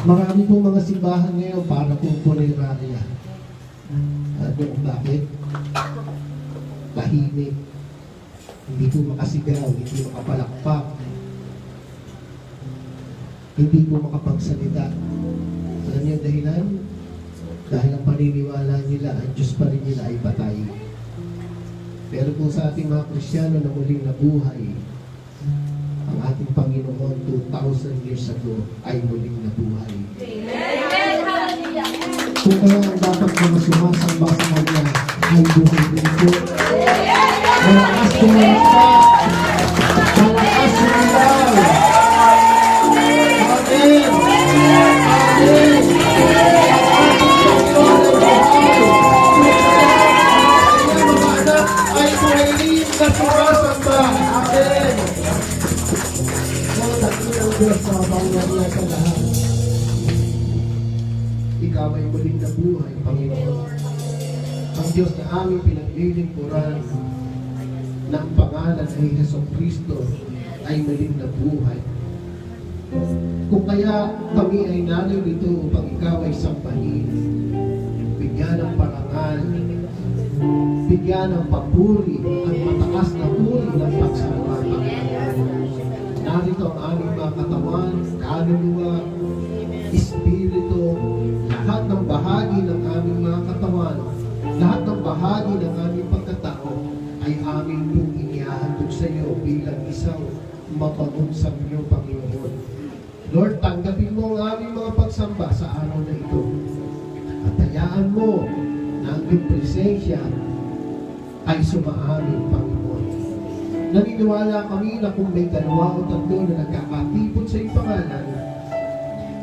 Marami pong mga simbahan ngayon para pong punerarya. At yung bakit? Tahimik. Hindi po makasigaw, hindi makapalakpak. Hindi po makapagsalita. Alam niyo ang dahilan? Dahil ang paniniwala nila, ang Diyos pa rin nila ay patay. Pero kung sa ating mga Kristiyano na muling nabuhay, ang ating Panginoon 2,000 years ago ay muling nabuhay. Kung kaya ang dapat mga sumasamba sa Kanya ay buhay din po. Malakas kumanta, malakas sumilaw. Amen! Amen! Ay pumili na sumasamba. Amen! Ang Diyos sa bangga niya sa lahat. Ikaw ay muling nabuhay, Panginoon. Ang Diyos na aming pinaglilingkuran na ang pangalan ay Jesucristo ay muling nabuhay. Kung kaya kami ay narito upang ikaw ay sambahin, bigyan ng parangal, bigyan ng papuri, ang mataas na uri ng pagsamba. Narito ang aming mga katawan, kaluluwa, espiritu, lahat ng bahagi ng aming mga katawan, lahat ng bahagi ng aming pagkatao ay aming pong inihahandog sa iyo bilang isang mapagod sa iyo, Panginoon. Lord, tanggapin mo ang aming mga pagsamba sa araw na ito. At hayaan mo na ang iyong presensya ay sumaamin, Panginoon. Naniniwala kami na kung may dalawa o tatlo na nagkakatipon sa iyong pangalan,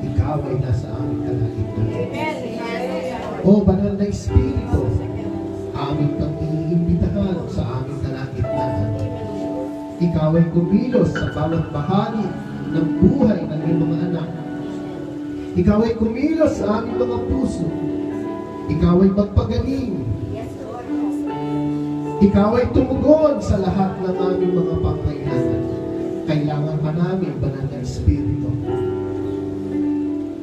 ikaw ay nasa aming kalagitnaan. O banal na Espiritu, aming pag-iimbitahan sa aming kalagitnaan. Ikaw ay kumilos sa bawat bahagi ng buhay ng iyong mga anak. Ikaw ay kumilos sa aming mga puso. Ikaw ay magpagaling. Ikaw ay tumugon sa lahat ng aming mga pangkailangan. Kailangan pa namin banal na Espiritu.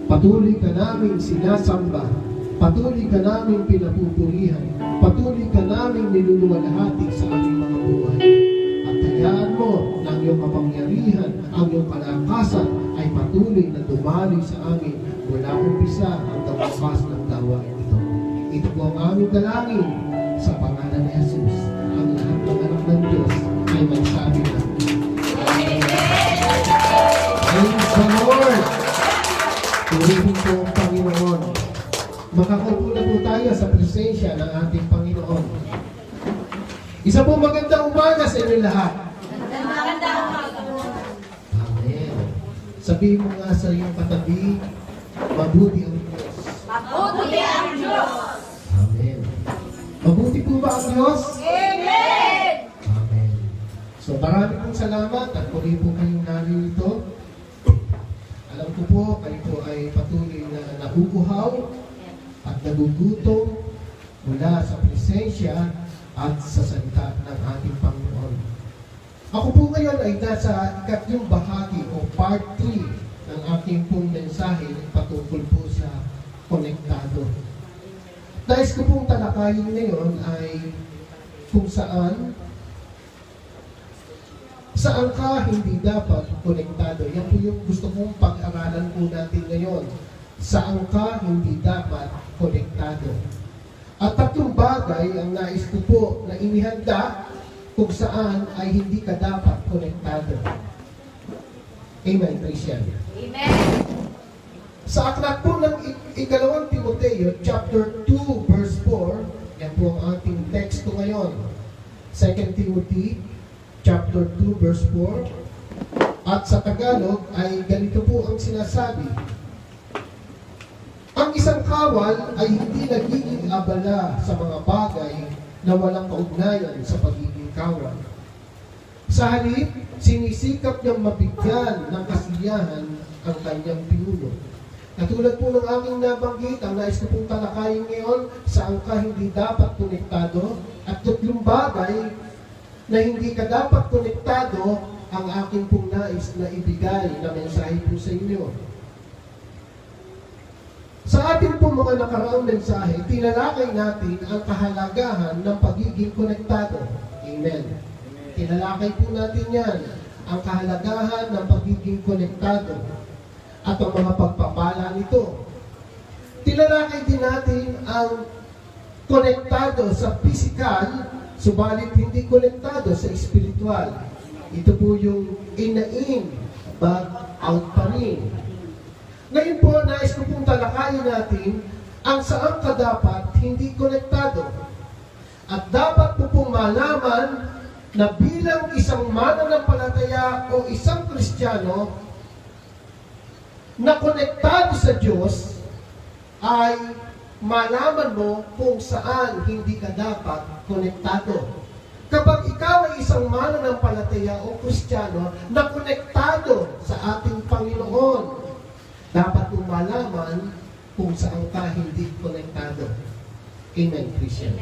Patuloy ka namin sinasamba. Patuloy ka namin pinapupurihan. Patuloy ka namin niluluwalhati sa aming mga buhay. At hayaan mo na ang iyong kapangyarihan, ang iyong kalakasan ay patuloy na dumaloy sa amin mula umpisa hanggang wakas ng dawain ito. Ito po ang aming dalangin sa pangalan ni Jesus. Ang lahat ng anak ng Diyos ay magsabi na Praise the Lord! Purihin po ang Panginoon. Makakaupo na po tayo sa presensya ng ating Panginoon. Isa po magandang umaga sa inyo lahat. Magandang umaga. Amen. Sabihin mo nga sa iyong katabi, mabuti ang Diyos. Mabuti ang Diyos. Amen. Mabuti po ba ang Diyos? Amen. Amen. So marami pong salamat at muli po kayong narito. Alam ko po, kayo po ay patuloy na naguguhaw at nagugutom mula sa presensya at sa salita ng ating Panginoon. Ako po ngayon ay nasa ikatlong bahagi o part 3 ng aking pong mensahe patungkol po sa konektado. Nais ko pong talakayin ngayon ay kung saan ka hindi dapat konektado. Yan po yung gusto kong pag-aralan po natin ngayon. Saan ka hindi dapat konektado. At tatlong bagay ang nais ko po na inihanda kung saan ay hindi ka dapat konektado. Amen, Christian. Amen. Sa aklat po ng ikalawang Timoteo, chapter 2, verse 4, yan po ang ating teksto ngayon. 2 Timothy, chapter 2, verse 4. At sa Tagalog ay ganito po ang sinasabi. Ang isang kawal ay hindi nagiging abala sa mga bagay na walang kaugnayan sa pagiging kawal. Sa halip, sinisikap niyang mabigyan ng kasiyahan ang kanyang pinuno. Katulad po ng aming nabanggit, ang nais ko pong talakayin ngayon, saan ka hindi dapat konektado, at tatlong bagay na hindi ka dapat konektado, ang aking pong nais na ibigay na mensahe po sa inyo. Sa ating po mga nakaraang mensahe, tinalakay natin ang kahalagahan ng pagiging konektado. Amen. Tinalakay po natin yan, ang kahalagahan ng pagiging konektado at ang mga pagpapala nito. Tinalakay din natin ang konektado sa physical, subalit hindi konektado sa spiritual. Ito po yung in but out pa rin. Ngayon po, nais ko pong talakayin natin ang saan ka dapat hindi konektado. At dapat po pong malaman na bilang isang mananampalataya o isang Kristiyano na konektado sa Diyos, ay malaman mo kung saan hindi ka dapat konektado. Kapag ikaw ay isang mananampalataya o Kristiyano na konektado sa ating Panginoon, dapat mong malaman kung saan ka hindi konektado. Amen, Christian.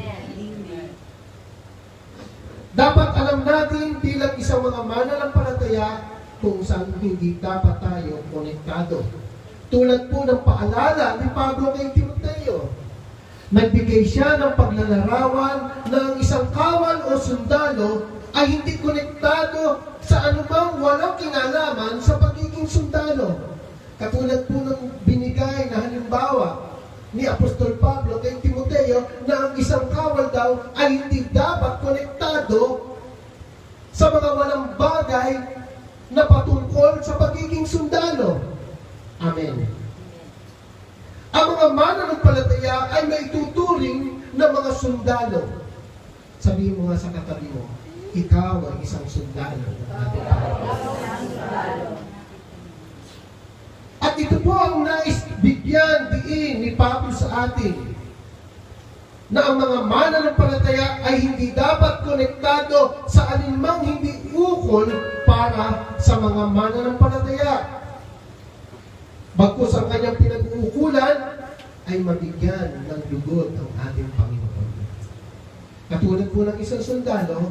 Dapat alam natin bilang isang mga mananampalataya kung saan hindi dapat tayo konektado. Tulad po ng paalala ni Pablo kay Timoteo. Nagbigay siya ng paglalarawan na ang isang kawal o sundalo ay hindi konektado sa anumang walang kinalaman sa pagiging sundalo. Katulad po ng binigay na halimbawa ni Apostol Pablo kay Timoteo na ang isang kawal daw ay hindi dapat konektado sa mga walang bagay na patungkol sa pagiging sundalo. Amen. Ang mga mananampalataya ay may tuturing na mga sundalo. Sabihin mo nga sa katabi mo, ikaw ay isang sundalo. At ito po ang nais bigyan diin ni Pablo sa atin, na ang mga mananampalataya ay hindi dapat konektado sa alinmang hindi ukol para sa mga mananampalataya. Bagkus ang kanyang pinag-uukulan ay mabigyan ng lugod ang ating Panginoon. Katulad po ng isang sundalo,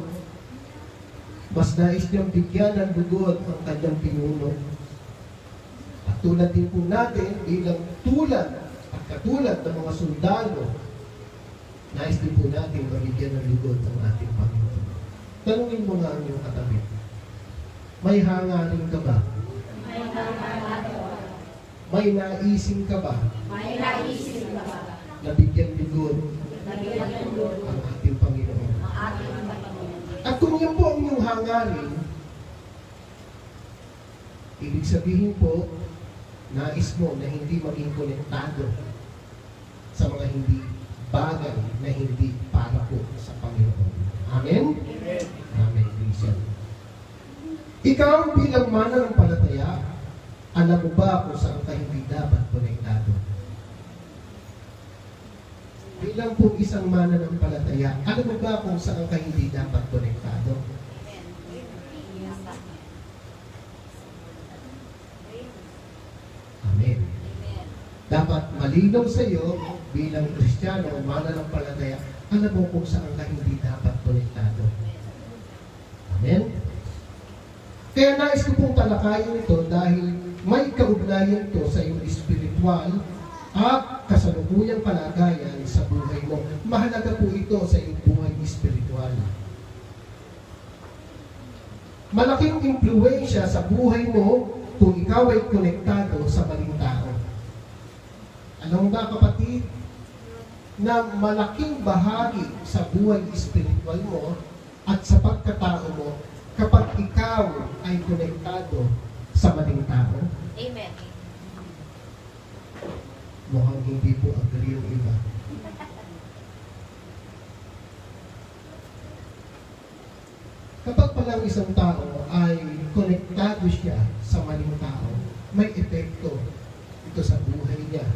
mas nais niyang bigyan ng lugod ang kanyang pinuno. At tulad din po natin, bilang tulad at katulad ng mga sundalo, nais din po natin mabigyan ng lugod ang ating Panginoon. Tanungin mo nga ang iyong katabi, may hangarin ka ba? May hangarin. May naising ka ba? May naisip ka ba? Nabigyan lugod Nabigyan lugod ang ating Panginoon. ang ating Panginoon. At kung yan po ang iyong hangarin, ibig sabihin po, nais mo na hindi maging konektado sa mga hindi bagay na hindi para po sa Panginoon. Amen? Amen. Amen, Christian. Ikaw bilang mananampalataya, alam mo ba kung saan ka hindi dapat konektado? Bilang po isang mananampalataya, alam mo ba kung saan ka hindi dapat konektado? Amen. Dapat malinaw sa iyo bilang Kristiyano, mananampalataya, alam mo kung saan ka hindi dapat konektado. Amen? Kaya nais ko pong talakayin ito dahil may kaugnayan ito sa iyong espiritual at kasalukuyang kalagayan sa buhay mo. Mahalaga po ito sa iyong buhay espiritual. Malaking impluwensya sa buhay mo kung ikaw ay konektado sa maling tao. Alam mo ba, kapatid, na malaking bahagi sa buhay espiritual mo at sa pagkatao mo kapag ikaw ay konektado sa maling tao? Amen. Mukhang hindi po agree yung iba. Kapag palang isang tao ay konektado siya sa maling tao, may epekto ito sa buhay niya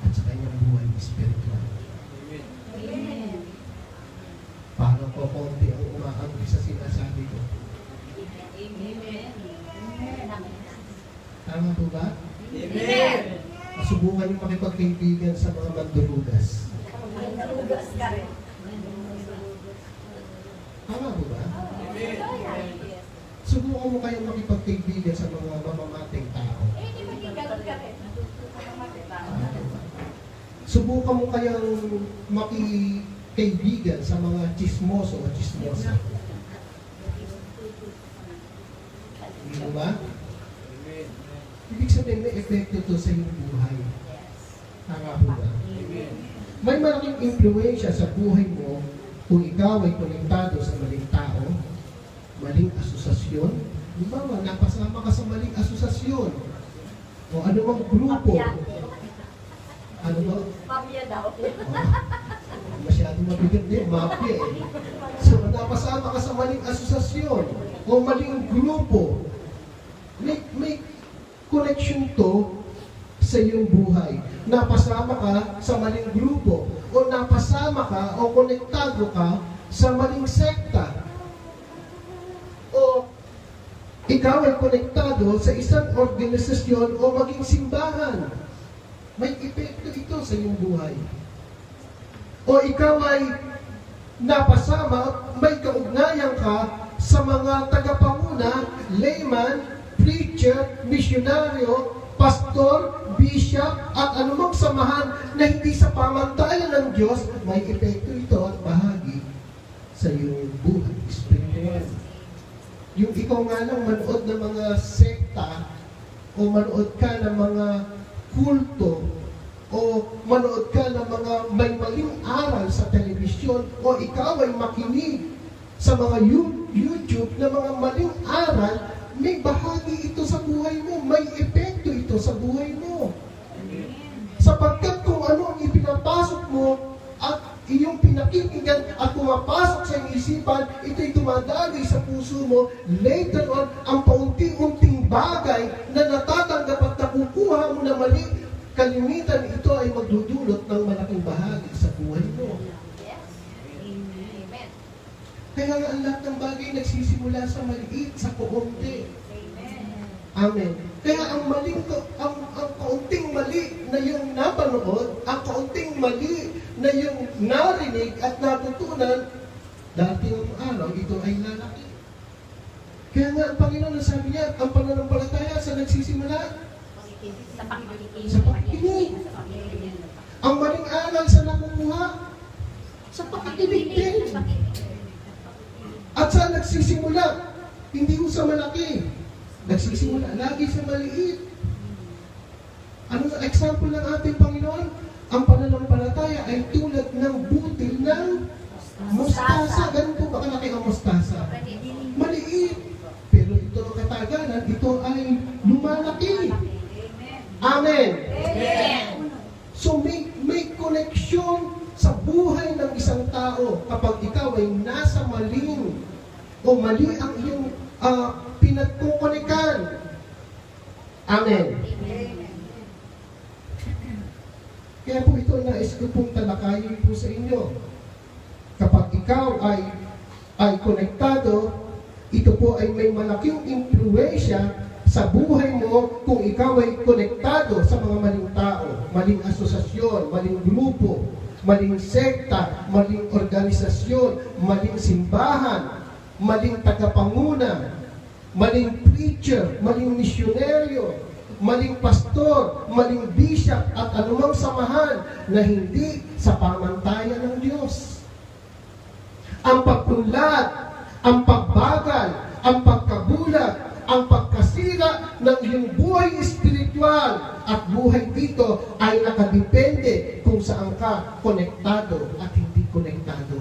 at sa kanyang buhay espiritual. Amen. Parang po konti ang umaanggi sa sinasabi ko. Amen. Tama po ba? Amen. Subukan yung makipagkaibigan sa mga mandulugas. Nalugas ka rin. Tama po ba? Subukan mo kayong makipagkaibigan sa mga mamamateng tao. Ganun ka rin. Tama po ba? Subukan mo kayang makikaibigan sa mga chismoso o chismosa. Hindi mo ba? Ibig sabihin, may epekto to sa iyong buhay. Tama po ba? May malaking impluensya sa buhay mo kung ikaw ay konektado sa maling tao, maling asosasyon. Di ba nga, napasama ka sa maling asosasyon o anumang grupo. Ano ba? Mafia daw. Masyadong mabigat din, mafia eh. So, napasama ka sa maling asosasyon o maling grupo. May connection to sa iyong buhay. Napasama ka sa maling grupo o napasama ka o konektado ka sa maling sekta. O ikaw ay konektado sa isang organisasyon o maging simbahan. May epekto ito sa iyong buhay. O ikaw ay napasama, may kaugnayan ka sa mga tagapanguna, layman, preacher, misyonaryo, pastor, bishop, at anumang samahan na hindi sa pamantayan ng Diyos, may epekto ito at bahagi sa iyong buhay spiritual. Yung ikaw nga lang manood ng mga sekta o manood ka ng mga kulto o manood ka ng mga may maling aral sa telebisyon o ikaw ay makinig sa mga YouTube na mga maling aral, may bahagi ito sa buhay mo, may epekto ito sa buhay mo. Sapagkat kung ano ang ipinapasok mo at iyong pinakikinggan at pumapasok sa iyong isipan, ito'y dumadagay sa puso mo, later on, ang paunti-unting bagay na natatanggap at nakukuha mo na mali, kalimitan ito ay magdudulot ng malaking bahagi sa buhay mo. Amen. Kaya nga ang lahat ng bagay nagsisimula sa maliit, sa kaunti. Amen. Kaya ang kaunting mali na yung napanood, ang kaunting mali na yung narinig at natutunan, dating araw, ito ay lalaki. Kaya nga ang Panginoon sabi niya, ang pananampalataya sa nagsisimula sa pakikinig. Ang maling aral sa nakukuha sa pakikinig din. At saan nagsisimula? Hindi ko sa malaki. Nagsisimula lagi sa maliit. Ano ang example ng ating Panginoon? Ang pananampalataya ay tulad ng butil ng mustasa. Ganun po ba kalaki ang mustasa? Maliit. Pero ito ang katagalan, ito ay lumalaki. Amen. So may connection sa buhay ng isang tao kapag ikaw ay nasa maling o mali ang iyong pinagkukulikan. Amen. Kaya po ito nais ko pong talakayin po sa inyo. Kapag ikaw ay konektado, ito po ay may malaking impluensya sa buhay mo kung ikaw ay konektado sa mga maling tao, maling asosasyon, maling grupo, maling sekta, maling organisasyon, maling simbahan, maling tagapanguna, maling preacher, maling misyonaryo, maling pastor, maling bishop, at anumang samahan na hindi sa pamantayan ng Diyos. Ang pagpunlad, ang pagbagal, ang pagkabulag, ang pagkasira ng iyong buhay espiritual at buhay dito ay nakadepende kung saan ka konektado at hindi konektado.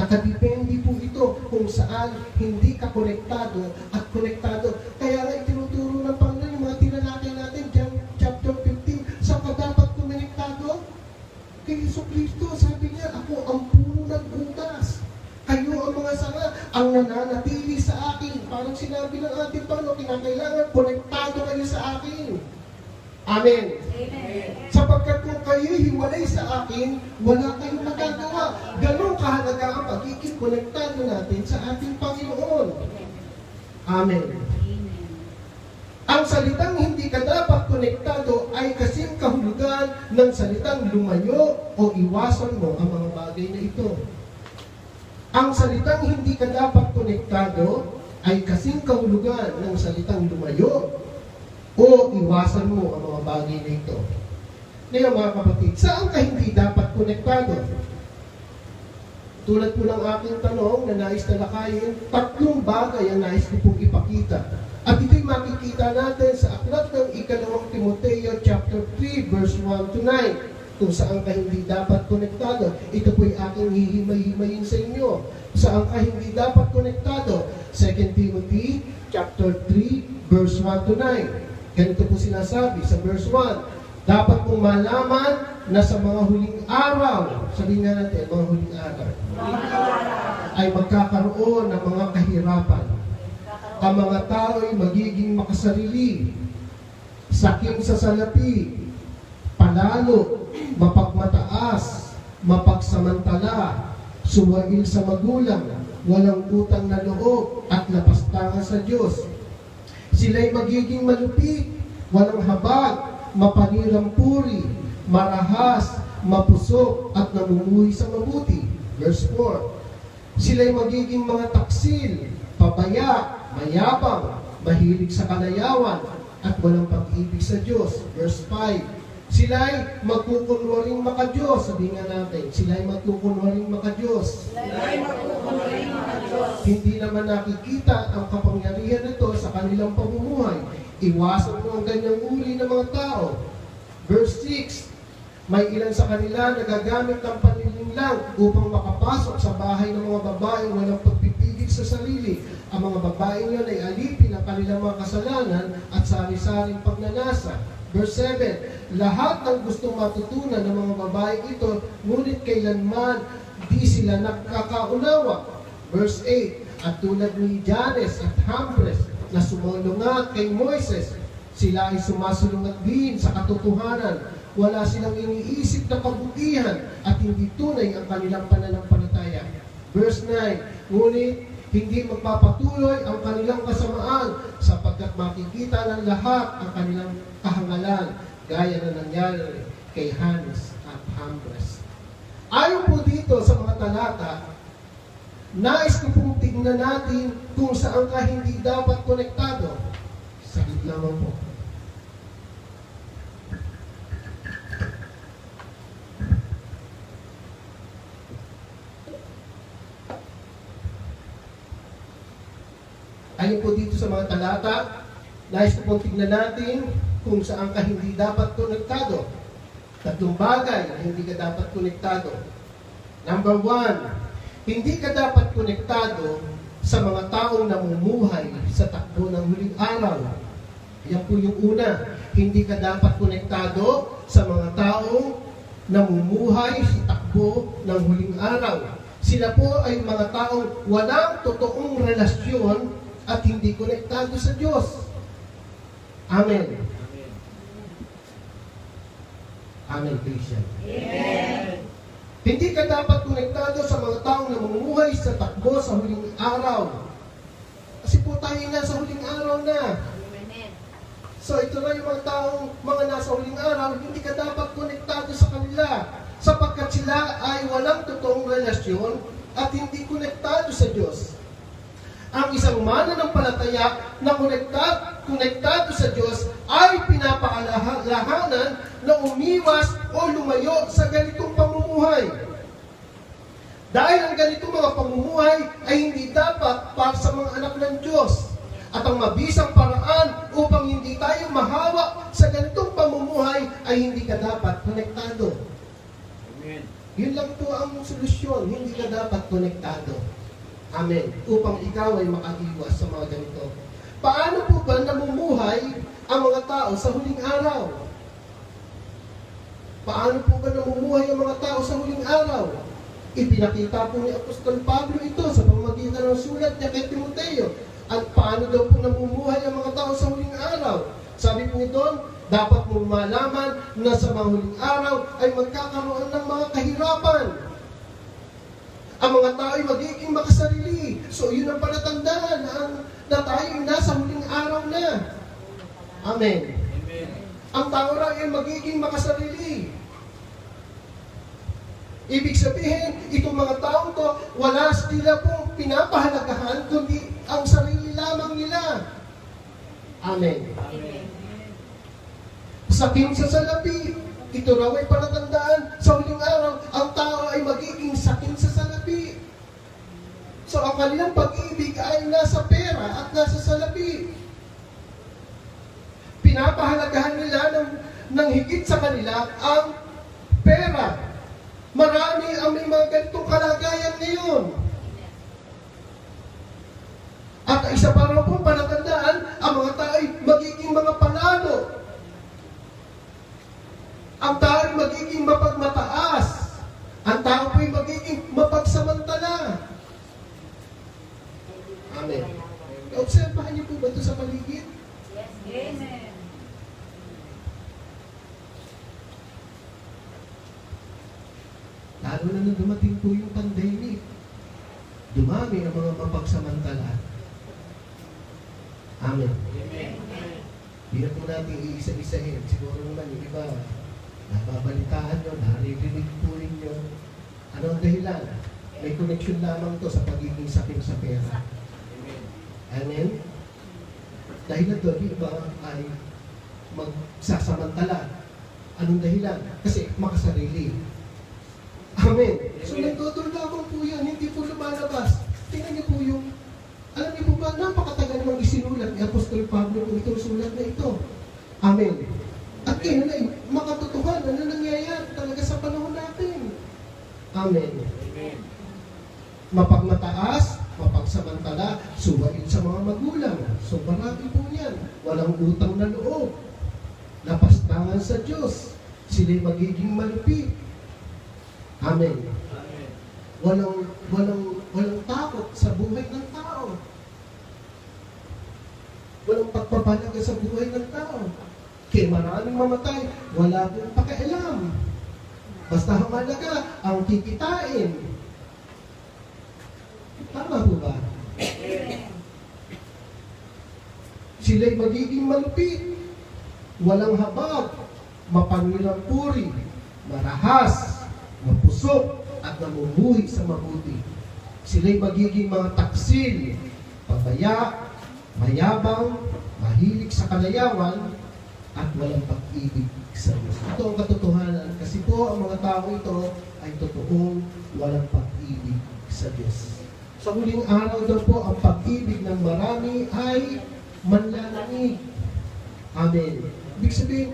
Nakadepende po ito kung saan hindi ka konektado at konektado. Kaya nga itinuturo ng Panginoon yung mga tinalakay natin, John chapter 15, saan ka dapat konektado? Kay Jesucristo, sabi niya, ako ang puno ng butas. Kayo ang mga sanga, ang nananatili sa akin. Parang sinabi ng ating Panginoon, kinakailangan konektado kayo sa akin. Amen. Sapagkat kung kayo hiwalay sa akin, wala kayong magagawa. Ganun kahalaga ang pagiging konektado natin sa ating Panginoon. Amen. Ang salitang hindi ka dapat konektado ay kasing kahulugan ng salitang lumayo o iwasan mo ang mga bagay na ito. Ang salitang hindi ka dapat konektado ay kasing kahulugan ng salitang lumayo o iwasan mo ang mga bagay na ito. Ngayon mga kapatid, saan ka hindi dapat konektado? Tulad po ng aking tanong na nais na lakayin, 3 bagay ang nais ko pong ipakita. At ito'y makikita natin sa aklat ng 2 Timoteo chapter 3 verse 1 to 9. Kung saan ka hindi dapat konektado. Ito po'y aking hihimay-himayin sa inyo. Saan ka hindi dapat konektado? 2 Timothy chapter 3 verse 1 to 9. Ganito po sinasabi sa verse 1. Dapat mong malaman na sa mga huling araw, sabihin nga natin, mga huling araw, ay magkakaroon ng mga kahirapan. Ang mga tao ay magiging makasarili, sakim sa salapi, palalo, mapagmataas, mapagsamantala, suwail sa magulang, walang utang na loob, at lapastangan sa Diyos. Sila'y magiging malupit, walang habag, mapanirampuri, marahas, mapusok, at namumuhay sa mabuti. Verse 4. Sila'y magiging mga taksil, pabaya, mayabang, mahilig sa kalayawan, at walang pag-ibig sa Diyos. Verse 5. Sila'y magkukunwaring maka-Diyos. Sabihin nga natin, sila'y magkukunwaring maka-Diyos. Hindi naman nakikita ang kapangyarihan nito sa kanilang pamumuhay. Iwasan mo ang ganyang uri ng mga tao. Verse 6. May ilan sa kanila nagagamit ng panlilinlang upang makapasok sa bahay ng mga babaeng walang pagpipigil sa sarili. Ang mga babaeng yun ay alipin ang kanilang mga kasalanan at sari-saring pagnanasa. Verse 7. Lahat ng gustong matutunan ng mga babaeng ito, ngunit kailanman di sila nakakaunawa. Verse 8. At tulad ni Janes at Hambres na sumalungat kay Moises, sila ay sumasulungat din sa katotohanan. Wala silang iniisip na kabutihan at hindi tunay ang kanilang pananampalataya. Verse 9. Ngunit hindi magpapatuloy ang kanilang kasamaan sapagkat makikita ng lahat ang kanilang kahangalan gaya na nangyari kay Janes at Hambres. Ayon po dito sa mga talata, nais ko pong tignan natin kung saan ka hindi dapat konektado. Saglit lamang po. Ayon po dito sa mga talata, nais ko pong tignan natin kung saan ka hindi dapat konektado. 3 bagay na hindi ka dapat konektado. Number 1, hindi ka dapat konektado sa mga taong namumuhay sa takbo ng huling araw. Yan po yung una. Hindi ka dapat konektado sa mga taong namumuhay sa takbo ng huling araw. Sila po ay mga taong walang totoong relasyon at hindi konektado sa Diyos. Amen. Amen, Christian. Amen. Hindi ka dapat konektado sa mga taong namumuhay sa takbo sa huling araw. Kasi po tayo na sa huling araw na. Amen. So ito na yung mga taong mga nasa huling araw, hindi ka dapat konektado sa kanila sapagkat sila ay walang totoong relasyon at hindi konektado sa Diyos. Ang isang mananampalataya na konektado sa Diyos ay pinapaalalahanan na umiwas o lumayo sa ganitong pamumuhay. Dahil ang ganitong mga pamumuhay ay hindi dapat para sa mga anak ng Diyos. At ang mabisang paraan upang hindi tayo mahawa sa ganitong pamumuhay ay hindi ka dapat konektado. Amen. Yun lang po ang solusyon, hindi ka dapat konektado. Amen. Upang ikaw ay makaiwas sa mga ganito. Paano po ba namumuhay ang mga tao sa huling araw? Paano po ba namumuhay ang mga tao sa huling araw? Ipinakita po ni Apostol Pablo ito sa pamamagitan ng sulat niya kay Timoteo. At paano daw po namumuhay ang mga tao sa huling araw? Sabi po ito, dapat mong malaman na sa mga huling araw ay magkakaroon ng mga kahirapan. Ang mga tao ay magiging makasarili. So yun ang palatandaan na tayo ay nasa huling araw na. Amen. Amen. Ang tao raw ay magiging makasarili. Ibig sabihin, itong mga taong to, wala sila pong pinapahalagahan, kundi ang sarili lamang nila. Amen. Amen. Sakim sa salapi, ito raw ay palatandaan sa huling araw, ang tao ay magiging sakin sa salapi. So ang kanilang pag-ibig ay nasa pera at nasa salapi. Pinapahalagahan nila ng higit sa kanila ang pera. Marami ang may mga ganitong kalagayan ngayon. At isa pa rin po palatandaan, ang mga tao ay magiging mga panalo. Ang tao ay magiging mapagmataas. Ang tao po ay magiging mapagsamantala. Amen. Obserbahan niyo po ba ito sa paligid? Yes. Amen. Lalo na nung dumating po yung pandemic. Dumami ang mga mapagsamantala. Amen. Hindi na po natin iisa-isahin. Siguro naman yung iba, nababalitaan nyo, naririnig po ninyo. Ano ang dahilan? May connection lamang to sa pagiging sakim sa pera. Amen? Dahil na to, di ba ay magsasamantala. Anong dahilan? Kasi makasarili. Amen. So nagdodol-lamang po yan, hindi po lumalabas. Tingnan niyo po yung, alam niyo po ba, napakatagal namang isinulat ni Apostol Pablo kung itong sulat na ito. Amen. At yun na makatotohanan na nangyayari talaga sa panahon natin. Amen. Mapagmataas, mapagsamantala, suwain sa mga magulang. So marami po yan. Walang utang na loob. Napastangan sa Diyos. Sila'y magiging malupit. Amen. Walang takot sa buhay ng tao. Walang pagpapalaga sa buhay ng tao. Kaya maraming mamatay, wala pong pakialam. Basta mahalaga ang kikitain. Tama po ba? Sila'y magiging malupit, walang habag, mapangilang puri, marahas, mapusok, at namumuhi sa mabuti. Sila'y magiging mga taksil, pabaya, mayabang, mahilig sa kalayawan, at walang pag-ibig sa Diyos. Ito ang katotohanan. Kasi po, ang mga tao ito ay totoong walang pag-ibig sa Diyos. Sa huling araw daw po, ang pag-ibig ng marami ay manlalamig. Amen. Ibig sabihin,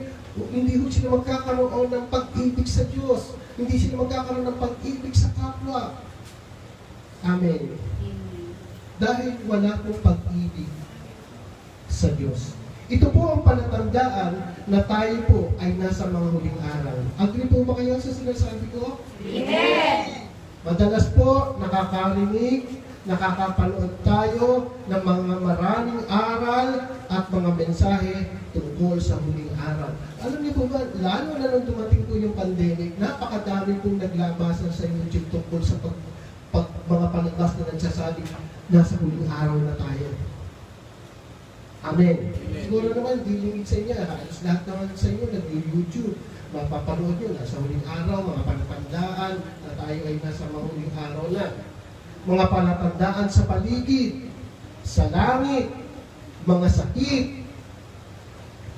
hindi ho sila magkakaroon ng pag-ibig sa Diyos. Hindi sila magkakaroon ng pag-ibig sa kapwa. Amen. Dahil wala pong pag-ibig sa Diyos. Ito po ang palatandaan na tayo po ay nasa mga huling araw. Agree po ba kayo sa sinasabi ko? Amen. Madalas po nakakarinig, nakakapanood tayo ng mga maraming aral at mga mensahe tungkol sa huling araw. Alam niyo po ba, lalo na nung dumating po yung pandemic, napakadami pong naglabasan sa YouTube tungkol sa mga palabas na nagsasabing nasa huling araw na tayo. Amen. Siguro naman, di limit sa inyo, halos lahat naman sa inyo nag-YouTube. Mapapanood nyo na sa huling araw, mga palatandaan na tayo ay nasa mga huling araw na. Mga palatandaan sa paligid, sa langit, mga sakit,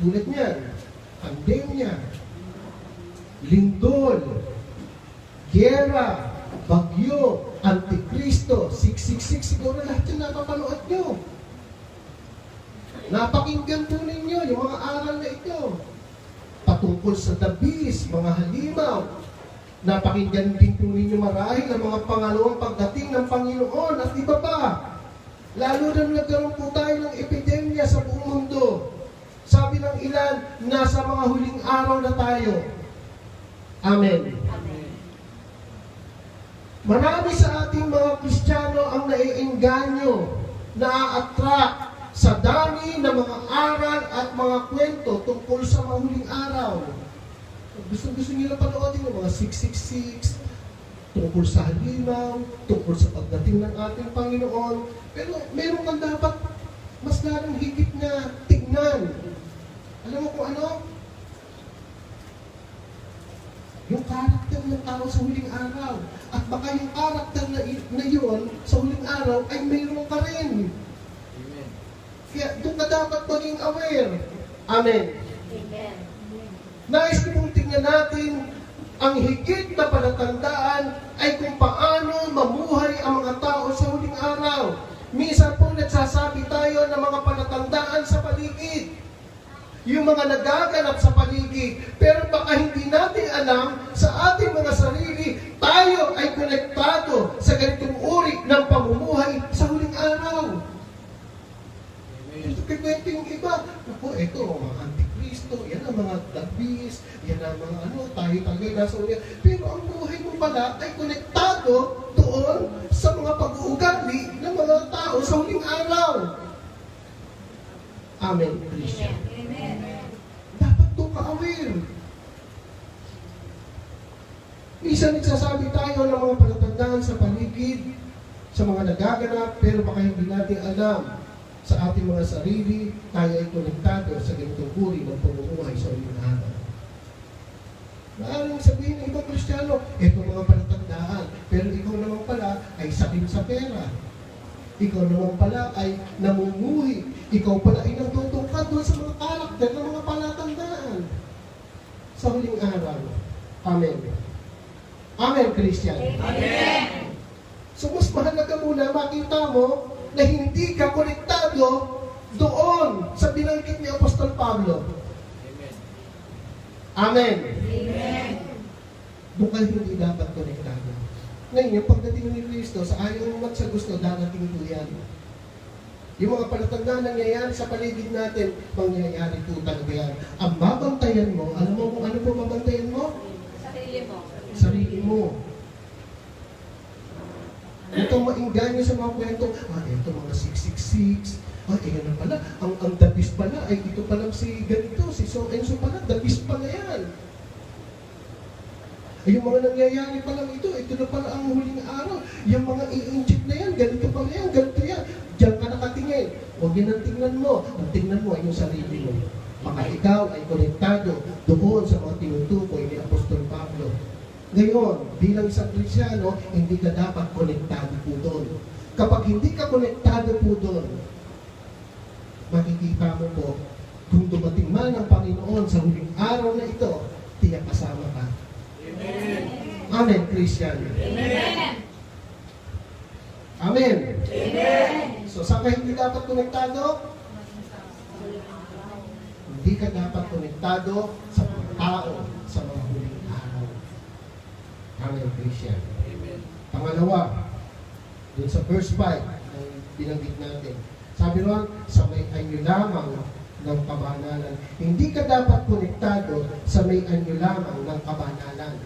tulad niyan, pandemya, lindol, gera, bagyo, antikristo, 666, siguro lahat yung napapanood nyo. Napakinggan po ninyo yung mga aral na ito. Patungkol sa dabis, mga halimaw. Napakinggan din po ninyo marahil ang mga pangalawang pagdating ng Panginoon at iba pa. Lalo na nagkaroon po tayo ng epidemya sa buong mundo. Sabi ng ilan, nasa mga huling araw na tayo. Amen. Marami sa ating mga Kristiyano ang naiengganyo, na-attract sa dami ng mga aral at mga kwento tungkol sa mga huling araw. Gusto nila panoodin yung mga 666, tungkol sa halimaw, tungkol sa pagdating ng ating Panginoon. Pero meron kang dapat mas lalong higit na tignan. Alam mo kung ano? Yung karakter ng tao sa huling araw. At baka yung karakter na yun sa huling araw ay mayroon ka rin. Kaya doon ka dapat maging aware. Amen. Amen. Nais ko pong tingnan titingnan natin ang higit na palatandaan ay kung paano mamuhay ang mga tao sa huling araw. Minsan po nagsasabi tayo ng mga palatandaan sa paligid. Yung mga nagaganap sa paligid. Pero baka hindi natin alam sa ating mga sarili, tayo ay konektado sa ganitong uri ng pamumuhay sa huling araw. Ito kikwento yung iba. Ako, ito, mga antikristo, yan ang mga labis, yan ang mga tayo-tagay nasa ulit. Pero ang buhay mo pala ay konektado doon sa mga pag-uugali ng mga tao sa huling araw. Amen, Christian. Amen. Dapat doon ka-aware. Minsan nagsasabi tayo ng mga palatandaan sa paligid, sa mga nagaganap, pero baka hindi natin alam sa ating mga sarili, tayo ay konektado sa ganitong uri ng pamumuhay sa uling araw. Maaaring sabihin ng ibang Kristiyano, ito mga palatandaan, pero ikaw naman pala ay sakim sa pera. Ikaw naman pala ay namumuhi. Ikaw pala ay nagtutungkad doon sa mga karakter ng mga palatandaan sa huling araw. Amen. Amen, Christian. Amen. So mas mahalaga muna makita mo na hindi ka konektado doon sa binanggit ni Apostol Pablo. Amen. Amen. Doon ka hindi dapat konektado. Ngayon, yung pagdating ni Kristo, sa ayaw mo sa gusto, darating po yan. Yung mga palatandaan nangyayari sa paligid natin, mangyayari po talaga yan. Ang babantayan mo, alam mo kung ano po babantayan mo? Sarili mo. Sarili mo. Ito maingganyo sa mga kwento, ito mga 666, yan na pala, ang dabis pala, ay ito palang si ganito, si so and so pala, dabis pala yan. Ay, yung mga nangyayari pa lang ito na pala ang huling araw. Yung mga i-inject na yan, ganito pala yan, ganito yan. Diyan ka nakatingin. Huwag yan ang tingnan mo. Ang tingnan mo ay yung sarili mo. Baka ikaw ay konektado doon sa mga tinutukoy ni Apostol Pablo. Ngayon, bilang isang Kristyano, hindi ka dapat konektado po doon. Kapag hindi ka konektado po doon, makikita mo po, kung dumating man ang Panginoon sa huling araw na ito, tiyak kasama ka. Amen, Christian. Amen. Amen. Amen. So, saan ka hindi dapat konektado? Hindi ka dapat konektado sa mga tao sa mga huling araw. Amen, Christian. Pangalawa, dun sa verse 5, ang binanggit natin. Sabi ron, sa may anyo lamang ng kabanalan. Hindi ka dapat konektado sa may anyo lamang ng kabanalan.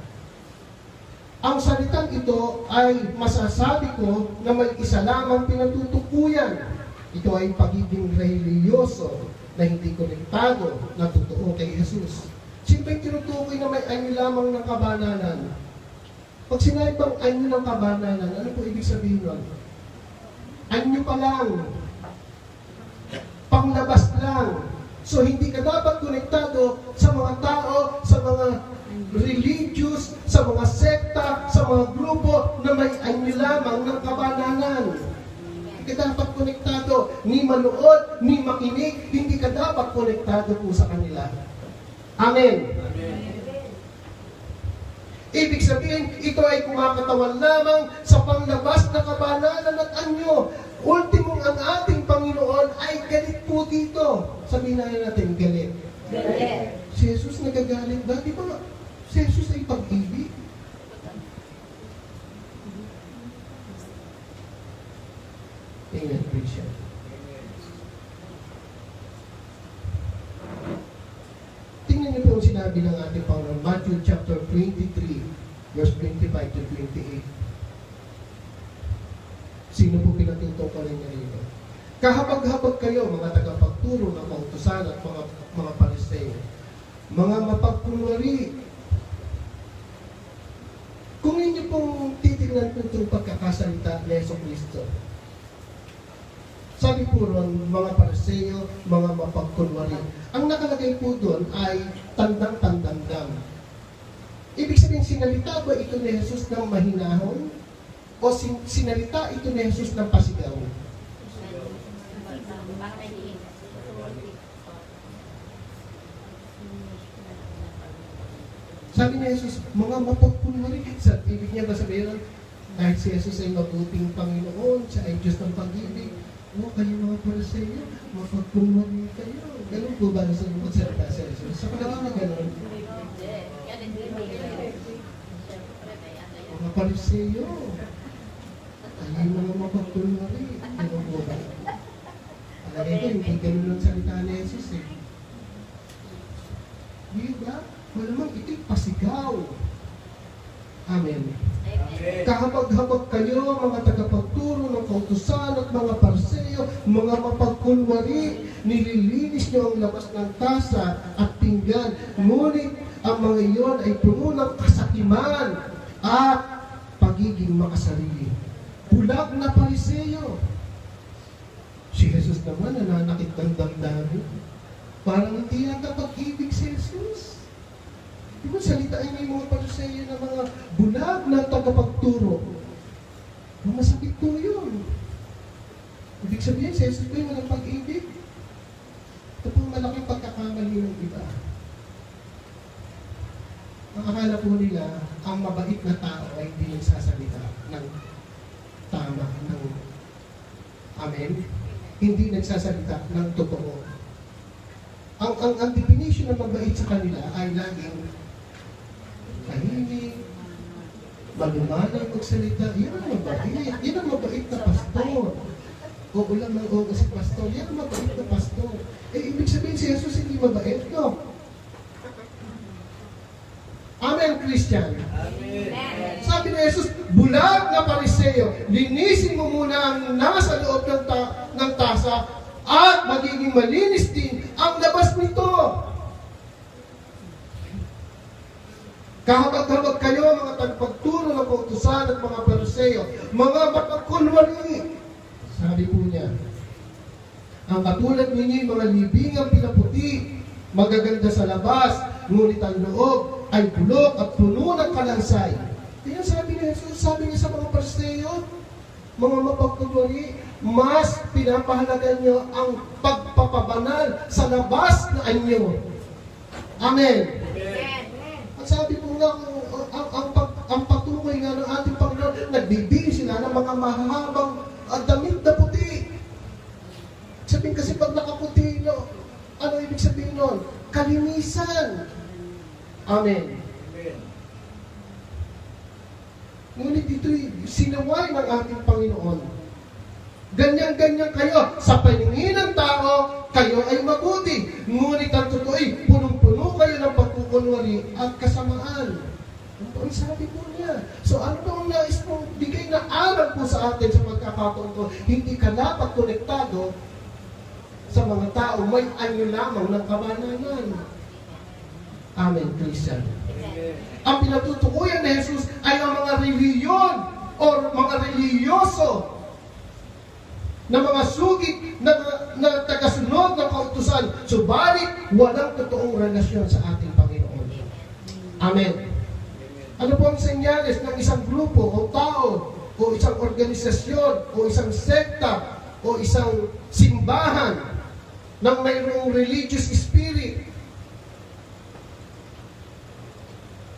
Ang salitang ito ay masasabi ko na may isa lamang pinatutukuyan. Ito ay pagiging religyoso na hindi konektado na totoo kay Jesus. Sino ba yung tinutukoy na may anyo lamang ng kabanalan? Pag sinabi bang anyo ng kabanalan, ano po ibig sabihin nun? Anyo pa lang. Panglabas lang. So, hindi ka dapat konektado sa mga tao, sa mga religious, sa mga sekta, sa mga grupo na may anyo lamang ng kabanalan. Hindi ka dapat konektado. Ni manood, ni makinig, hindi ka dapat konektado po sa kanila. Amen. Ibig sabihin, ito ay kumakatawan lamang sa panglabas na kabanalan at anyo. Ultimong ang ating Panginoon ay galit po dito. Sabihin natin, galit. Galit. Si Jesus nagagalit ba? Di ba? Si Jesus ay pag-ibig. Amen, Christian. Tingnan niyo po ang sinabi ng ating Panginoon, Matthew chapter 23, verse 25 to 28. Sino po pinatutukoy niya rito? Kahabag-habag kayo, mga tagapagturo ng kautusan at mga Pariseo, mga mapagkunwari. Kung inyo pong titignan po itong pagkakasalita ni Yeso Cristo, sabi po ron, mga Pariseo, mga mapagkunwari. Ang nakalagay po doon ay tandang-tandang lang. Ibig sabihin, sinalita ba ito ni Jesus ng mahinahon? O sinalita ito ni Jesus ng pasigaw? Sabi ni Jesus, mga mapagkunwari. Ibig niya ba sabihin, kahit si Jesus ay mabuting Panginoon, siya ay Diyos ng pag-ibig, kayo mga Pariseo, mapagkunwari kayo. Ganun po ba sa magsalita si Jesus? Sa palagay na ganun, mga Pariseo, kayo mga mapagkunwari. Ganun po ba? Palagay ko, hindi ganun lang salita ni Jesus eh. Di ba? Malamang ito'y pasigaw. Amen. Kahabag-habag kayo, mga tagapagturo ng kautusan at mga Pariseo, mga mapagkunwari, nililinis niyo ang labas ng tasa at pinggan. Ngunit ang mga iyon ay puno ng kasakiman at pagiging makasarili. Bulag na Pariseo. Si Jesus naman nananakit ng damdamin. Parang hindi yata pag-ibig si Jesus. Di ba salitain niyo yung mga Pariseo na mga bulag na tagapagturo? Masakit po yun. Ibig sabihin, si Jesus po yung walang pag-ibig. Ito po malaking pagkakamali ng iba. Ang akala po nila, ang mabait na tao ay hindi nagsasalita ng tama, ng amen. Hindi nagsasalita ng totoo. Ang definition ng mabait sa kanila ay laging tahimik, malumanay magsalita. Yan ang mabait. Yan ang mabait na pastor. Oo lang ng oo si pastor. Yan ang mabait na pastor. Ibig sabihin si Jesus hindi mabait, no? Amen, Christian. Amen. Sabi ni Jesus, bulag na Pariseo, linisin mo muna ang nasa loob ng tasa at magiging malinis din ang labas nito. Kahabag-habag kayo, mga tagapagturo ng kautusan at mga Pariseo, mga mapagkunwari. Sabi po niya, ang katulad ninyo, mga libingang pinaputi, magaganda sa labas, ngunit ang loob ay bulok at puno ng kalansay. Kaya sabi ni Jesus, sabi niya sa mga Pariseo, mga mapagkunwari, mas pinapahalagan nyo ang pagpapabanal sa labas na anyo. Amen. At sabi po nga, ang patukoy nga ng ating Panginoon, nagbibigay sila ng mga mahahabang damit na puti. Sabihin kasi pag nakaputi, no, ano ibig sabihin nun? Kalinisan. Amen. Ngunit ito'y sinaway ng ating Panginoon. Ganyan-ganyan kayo. Sa paningin ng tao, kayo ay mabuti. Ngunit ang totoo'y punong-puno kayo ng pagkukunwari at kasamaan. Ang sabi po niya. So ano ang nais mong bigay na aral po sa atin sa pagkakataon ko? Hindi ka dapat konektado sa mga tao. May anyo lamang ng kabananan. Amen, Christian. Ang pinatutukuyan ni Jesus ay ang mga reliyon o mga reliyoso na mga sugit na tagasunod ng kautusan, subalit walang totoong relasyon sa ating Panginoon. Amen. Ano po ang senyales ng isang grupo o tao o isang organisasyon o isang sekta o isang simbahan ng mayroong religious spirit?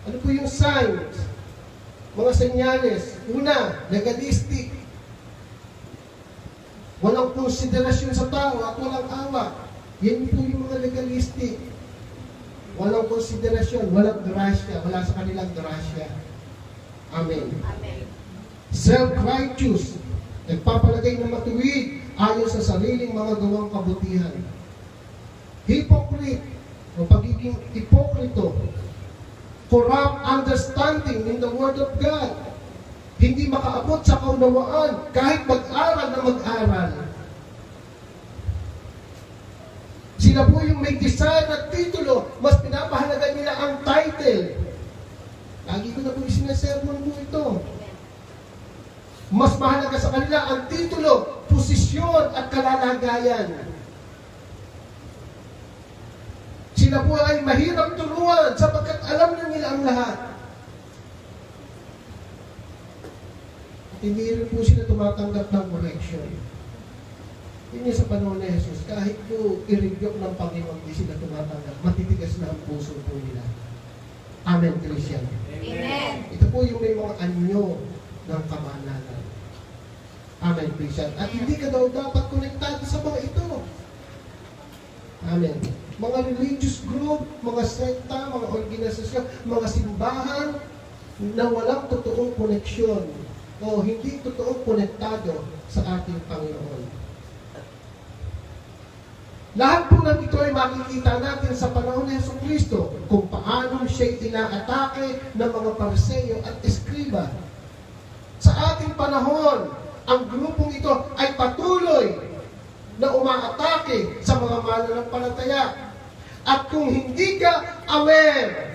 Ano po yung signs? Mga senyales. Una, legalistic. Walang konsiderasyon sa tao at walang awa. Yan po yung mga legalistic. Walang konsiderasyon, walang grasya, wala sa kanilang grasya. Amen. Amen. Self-righteous. Nagpapalagay na matuwid ayon sa sariling mga gawang kabutihan. Hypocrite. O pagiging hipokrito. Corrupt understanding in the Word of God. Hindi makaabot sa kaunawaan kahit mag-aral na mag-aral. Sila po yung may design at titulo, mas pinapahalaga nila ang title. Lagi ko na po sinasermon mo ito. Mas mahalaga sa kanila ang titulo, posisyon at kalalagayan. Sila po ay mahirap turuan sapagkat alam na nila ang lahat. Hindi rin po sila tumatanggap ng correction. Yun yung sa panahon ni Jesus, kahit po i-rebuke ng Panginoon, hindi sila tumatanggap. Matitigas na ang puso po nila. Amen, Christian. Amen. Ito po yung may mga anyo ng kamalanan. Amen, Christian. At hindi ka daw dapat konektado sa mga ito. Amen. Mga religious group, mga sekta, mga organisasyon, mga simbahan na walang totoong koneksyon o hindi totoong konektado sa ating Panginoon. Lahat po ng ito ay makikita natin sa panahon ni Jesucristo kung paano siya'y inaatake ng mga Pariseo at Eskriba. Sa ating panahon, ang grupong ito ay patuloy na umaatake sa mga mananampalataya. At kung hindi ka aware,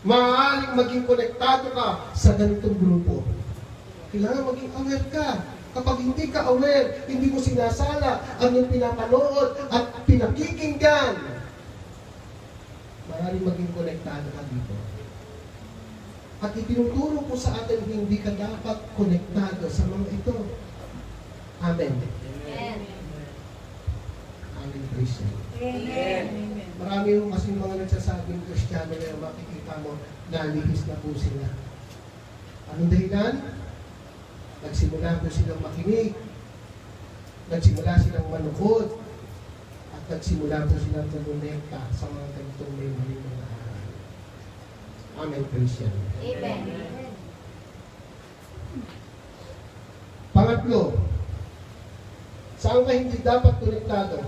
maaaring maging konektado ka sa ganitong grupo. Kailangan maging aware ka. Kapag hindi ka aware, hindi mo sinasala ang iyong pinapanood at pinakikinggan, maaaring maging konektado ka dito. At itinuturo ko sa atin, hindi ka dapat konektado sa mga ito. Amen. Amen. Amen, Christian. Amen. Marami yung kasi mga nagsasabing Kristiyano na makikita mo, nalihis na po sila. Anong dahilan? Nagsimula po silang makinig. Nagsimula silang manood. At nagsimula po silang kumonekta sa mga ganitong may maling mga aral. Amen, Christian. Amen. Pangatlo, saan ka hindi dapat konektado?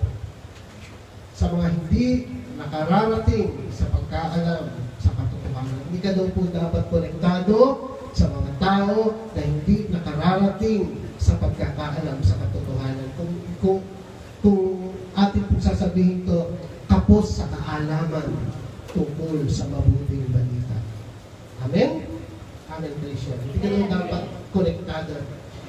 Sa mga hindi nakararating sa pagkaalam sa katotohanan. Hindi ka daw po dapat konektado sa mga tao na hindi nakararating sa pagkakaalam sa katotohanan. Kung atin pong sasabihin to, kapos sa kaalaman tungkol sa mabuting balita. Amen? Amen, Christian. Hindi ka daw dapat konektado.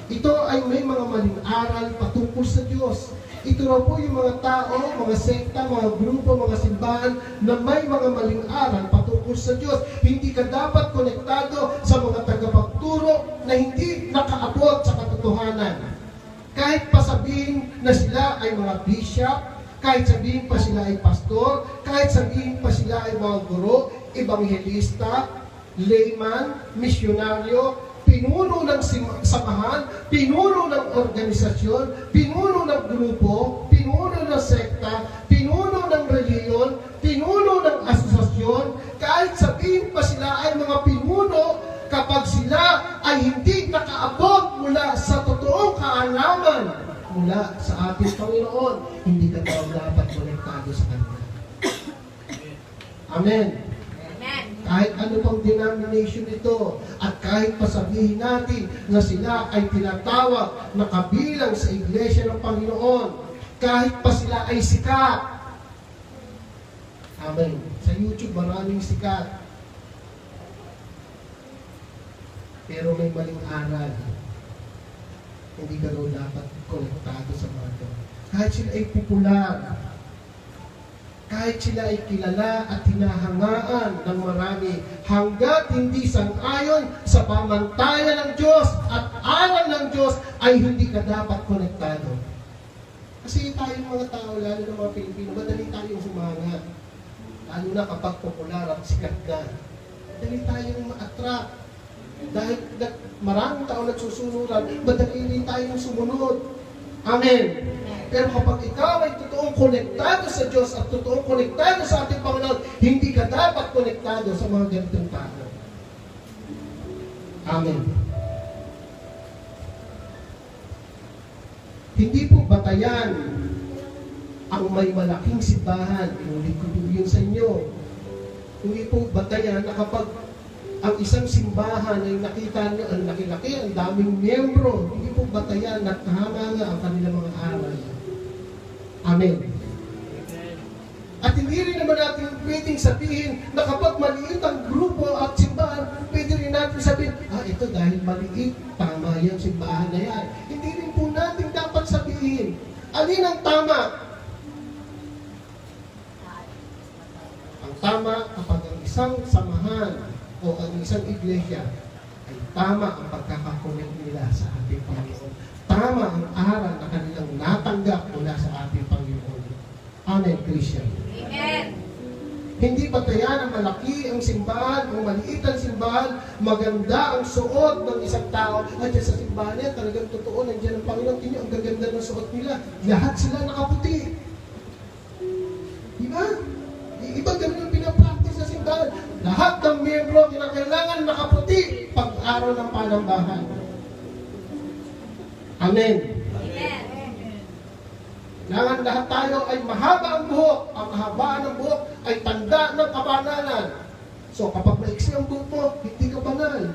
Ito ay may mga maling aral patungkol sa Diyos. Ito na po yung mga tao, mga sekta, mga grupo, mga simbahan na may mga maling aral patungkol sa Diyos. Hindi ka dapat konektado sa mga tagapagturo na hindi nakaabot sa katotohanan. Kahit pa sabihin na sila ay mga bishop, kahit sabihin pa sila ay pastor, kahit sabihin pa sila ay mga guro, ebanghelista, layman, misyonaryo, pinuno ng samahan, pinuno ng organisasyon, pinuno ng grupo, pinuno ng sekta, pinuno ng reliyon, pinuno ng asosasyon, kahit sabihin pa sila ay mga pinuno, kapag sila ay hindi nakaabot mula sa totoong kaalaman mula sa ating Panginoon, hindi ka daw dapat konektado sa kanila. Amen. Kahit ano pang denomination ito, at kahit pasabihin natin na sila ay tinatawag na kabilang sa Iglesia ng Panginoon, kahit pa sila ay sikat. Amen. Sa YouTube maraming sikat. Pero may maling aral. Hindi ka daw dapat konektado sa mga ito. Kahit sila ay popular, kahit sila ay kilala at hinahangaan ng marami, hanggat hindi sang-ayon sa pamantayan ng Diyos at aral ng Diyos, ay hindi ka dapat konektado. Kasi tayong mga tao, lalo ng mga Pilipino, madali tayong humanga. Lalo na kapag popular at sikat na. Madali tayong ma-attract. Dahil maraming tao nagsusunuran, madali rin tayong sumunod. Amen. Pero kapag ikaw ay totoong konektado sa Diyos at totoong konektado sa ating Panginoon, hindi ka dapat konektado sa mga ganitong tao. Amen. Hindi po batayan ang may malaking simbahan. Inulit ko po yun sa inyo. Hindi po batayan na kapag ang isang simbahan ay nakita nyo, ang laki-laki, ang daming miyembro, hindi po batayan na tama nga ang kanilang mga aral. Amen. At hindi rin naman natin pwedeng sabihin na kapag maliit ang grupo at simbahan, pwede rin natin sabihin, ito dahil maliit, tama yung simbahan na yan. Hindi rin po natin dapat sabihin, alin ang tama? Ang tama kapag ang isang samahan o ang isang iglesia ay tama ang pagkakakunik nila sa ating Panginoon. Tama ang aral na kanilang natanggap mula sa ating Panginoon. Amen, Christian. Amen. Hindi batayan ang malaki ang simbahan, ang maliit ang simbahan, maganda ang suot ng isang tao. At dyan sa simbahan yan, talagang totoo, nandiyan ang Panginoon. Tingnan, ang gaganda ng suot nila. Lahat sila nakaputi. Diba? Iba ganun yung pinapractice sa simbahan. Lahat ng miyembro kinakailangan nakaputi pag-araw ng panambahan. Amen. Amen. Kailangan lahat tayo ay mahaba ang buhok. Ang kahabaan ng buhok ay tanda ng kabanalan. So, kapag maiksi ang buhok mo, hindi ka banal.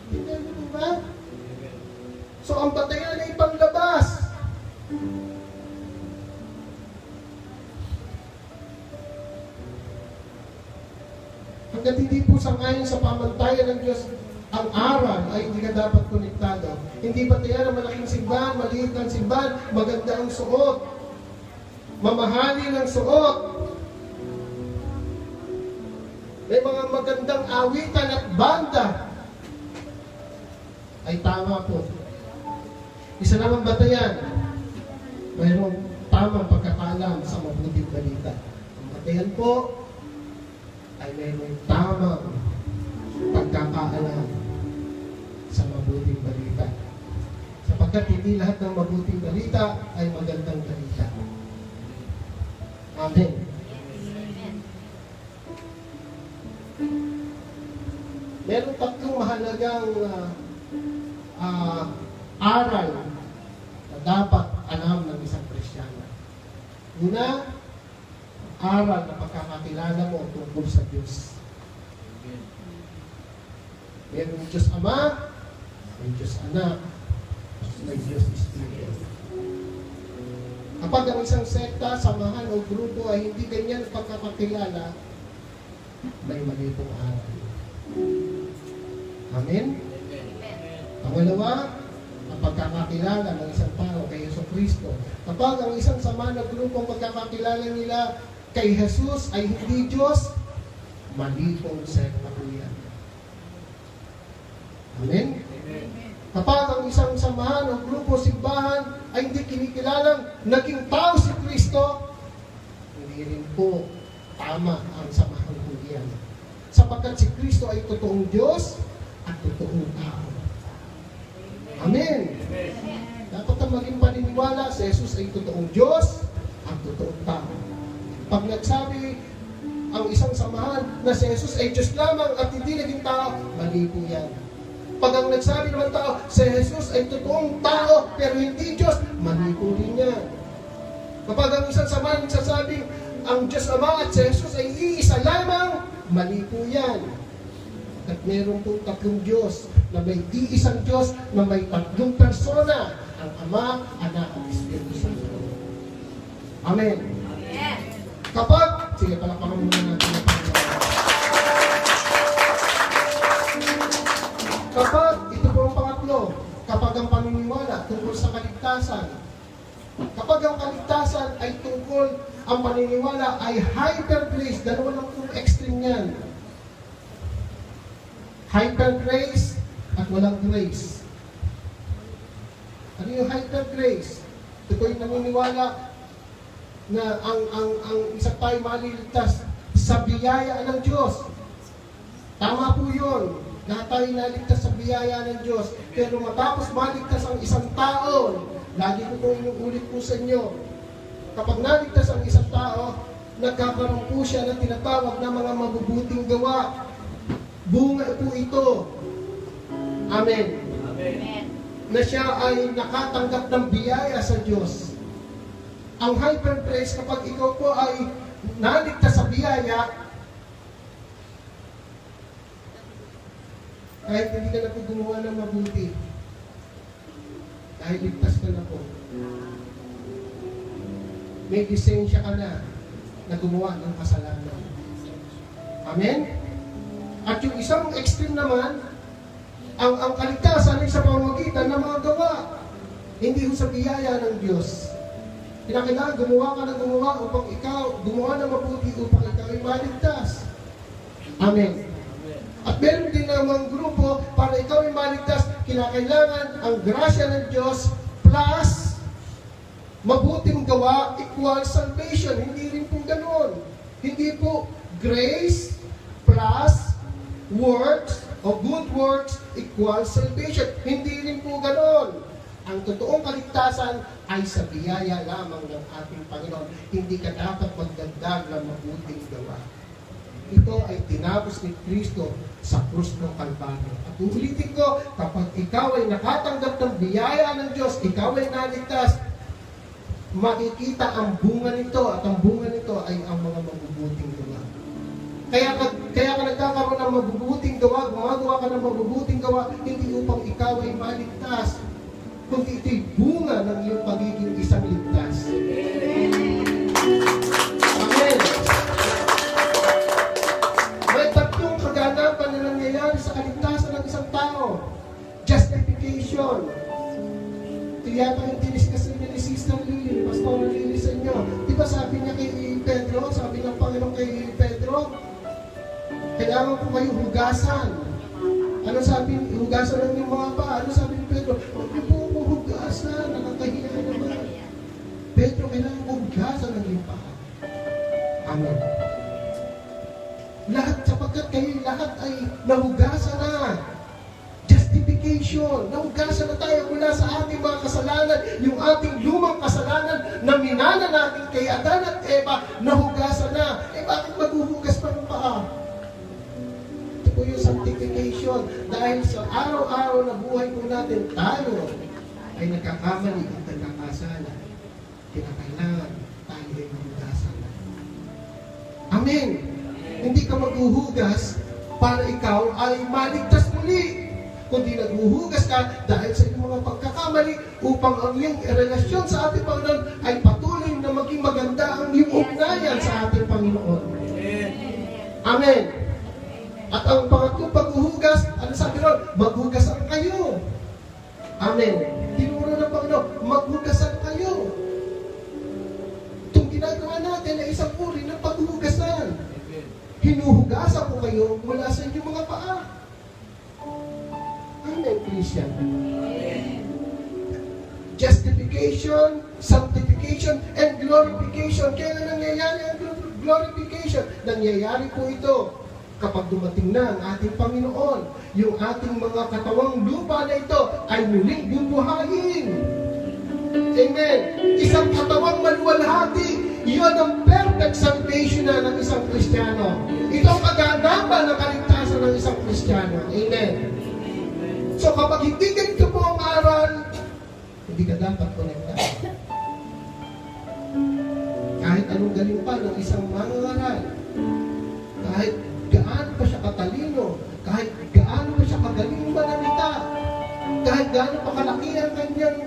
Hindi mo ba? So, ang batayan ay panglabas. Hanggat hindi po sangayon sa pamantayan ng Diyos, ang aral ay hindi ka dapat konektado. Hindi batayan ang malaking simbahan, maliit ang simbahan, maganda ang suot, mamahalin ang suot. May mga magandang awitan at banda. Ay tama po. Isa namang batayan, mayroong tamang pagkakaalam sa mabuting balita. Ang batayan po ay mayroong tamang pagkakaalam sa mabuting balita. Sapagkat hindi lahat ng mabuting balita ay magandang balita. Amen. Meron tatlong mahalagang aral na dapat alam ng isang Kristiyano. Una, aral na pagkakakilala mo tungkol sa Diyos. Mayroong Diyos Ama, may Diyos Anak, may Diyos Espiritu. Kapag ang isang sekta, samahan o grupo ay hindi ganyan pagkakakilala, may mali pong aral. Amen? Pangalawa, ang pagkakakilala ng isang tao kay Jesucristo. Kapag ang isang sama na grupong pagkakakilala nila kay Jesus ay hindi Diyos, mali pong sekta po yan. Amen? Kapag ang isang samahan o grupo simbahan ay hindi kinikilalang naging tao si Kristo, hindi rin po tama ang samahan po yan. Sapagkat si Kristo ay totoong Diyos at totoong tao. Amen. Dapat ang maging paniniwala si Jesus ay totoong Diyos at totoong tao. Pag nagsabi ang isang samahan na si Jesus ay Diyos lamang at hindi naging tao, mali po yan. Pag ang nagsabi naman tao, si Jesus ay totoong tao pero hindi Diyos, mali po rin yan. Kapag ang isang samahan nagsasabing ang Diyos Ama at si Jesus ay iisa lamang, mali po yan. At meron pong tatlong Diyos na may iisang Diyos na may tatlong persona, ang Ama, Anak at Espiritu Santo. Amen. Amen. Kapag, sige, palakpakan muna natin ang Panginoon. Kapag, ito po ang pangatlo, kapag ang paniniwala tungkol sa kaligtasan, kapag ang kaligtasan ay tungkol, ang paniniwala ay hyper grace, dalawa lang pong extreme yan. Hyper grace at walang grace. Ano yung hyper grace? Ito po yung naniniwala na ang isang tayo maliligtas sa biyaya ng Diyos. Tama po yun. Lahat tayo naligtas sa biyaya ng Diyos. Pero matapos maligtas ang isang tao, lagi ko po inuulit po sa inyo, kapag naligtas ang isang tao, nagkakaroon po siya ng tinatawag na mga mabubuting gawa. Bunga po ito. Amen. Amen. Na siya ay nakatanggap ng biyaya sa Diyos. Ang hyper grace, kapag ikaw po ay naligtas sa biyaya, kahit hindi ka na po gumawa ng mabuti, dahil ligtas ka na po, may lisensya ka na gumawa ng kasalanan. Amen? At yung isang extreme naman, ang kaligtasan ay sa pamamagitan ng mga gawa, hindi ho sa biyaya ng Diyos. Kinakailangan gumawa ka ng gumawa upang ikaw, gumawa ng mabuti upang ikaw ay maligtas. Amen. At meron din namang grupo, para ikaw ay maligtas, kinakailangan ang grasya ng Diyos plus mabuting gawa equals salvation. Hindi rin po ganun. Hindi po grace plus works o good works equals salvation. Hindi rin po ganun. Ang totoong kaligtasan ay sa biyaya lamang ng ating Panginoon. Hindi ka dapat magdagdag ng mabuting gawa. Ito ay tinapos ni Kristo sa krus ng Kalbaryo. At ulitin ko, kapag ikaw ay nakatanggap ng biyaya ng Diyos, ikaw ay naligtas, makikita ang bunga nito, at ang bunga nito ay ang mga mabubuting gawa. Kaya ka nagkakaroon ng mabubuting gawa, gumagawa ka ng mabubuting gawa, hindi upang ikaw ay maligtas, kundi ito'y bunga ng iyong pagiging isang ligtas. Amen. May tatlong kaganapan na nangyayari sa kaligtasan ng isang tao. Justification. Ito yata yung tinis ni Sister Lily, Pastor Lily sa inyo. Di ba sabi niya kay Pedro, sabi ng Panginoon kay Pedro, kailangan ko kayo hugasan. Ano sabi? Hugasan lang yung mga paa. Ano sabi ni Pedro? Huwag niyo po ako hugasan. Nakakahiya naman. Pedro, kailangan ko hugasan ng iyong paa. Amen. Lahat, sapagkat kayo lahat ay nahugasan na. Justification. Nahugasan na tayo mula sa ating mga kasalanan. Yung ating lumang kasalanan na minana natin kay Adan at Eva, nahugasan na. Bakit maghuhugas pa ng paa? Po yung sanctification, dahil sa araw-araw na buhay po natin, tayo ay nagkakamali at nagkakasala. Kinakailangan tayo ay maghugasan. Amen. Hindi ka maghuhugas para ikaw ay maligtas muli, kundi naghuhugas ka dahil sa iyong mga pagkakamali upang ang iyong relasyon sa ating Panginoon ay patuloy na maging maganda ang iyong ugnayan sa ating Panginoon. Amen. At ang pangatlong paghuhugas, ano sabi ron? Maghugasan kayo. Amen. Tinuro ng Panginoon, maghugasan kayo. Itong ginagawa natin ay isang uri ng paghugasan. Hinuhugasan ko kayo mula sa inyong mga paa. Amen, Christian. Justification, sanctification, and glorification. Kailan nangyayari ang glorification? Nangyayari po ito kapag dumating na ang ating Panginoon. Yung ating mga katawang lupa na ito ay muling bubuhayin. Amen. Isang katawang maluwalhati. Iyon ang perfect salvation na ng isang Kristiyano. Ito ang kaganapan ng kaligtasan ng isang Kristiyano. Amen. So kapag hindi ganito po ang aral, hindi ka dapat konektado. Kahit anong galing pa ng isang mangangaral, kahit gaano pa siya katalino, kahit gaano pa siya kagaling manalita, kahit gaano pa kalaki ang kanyang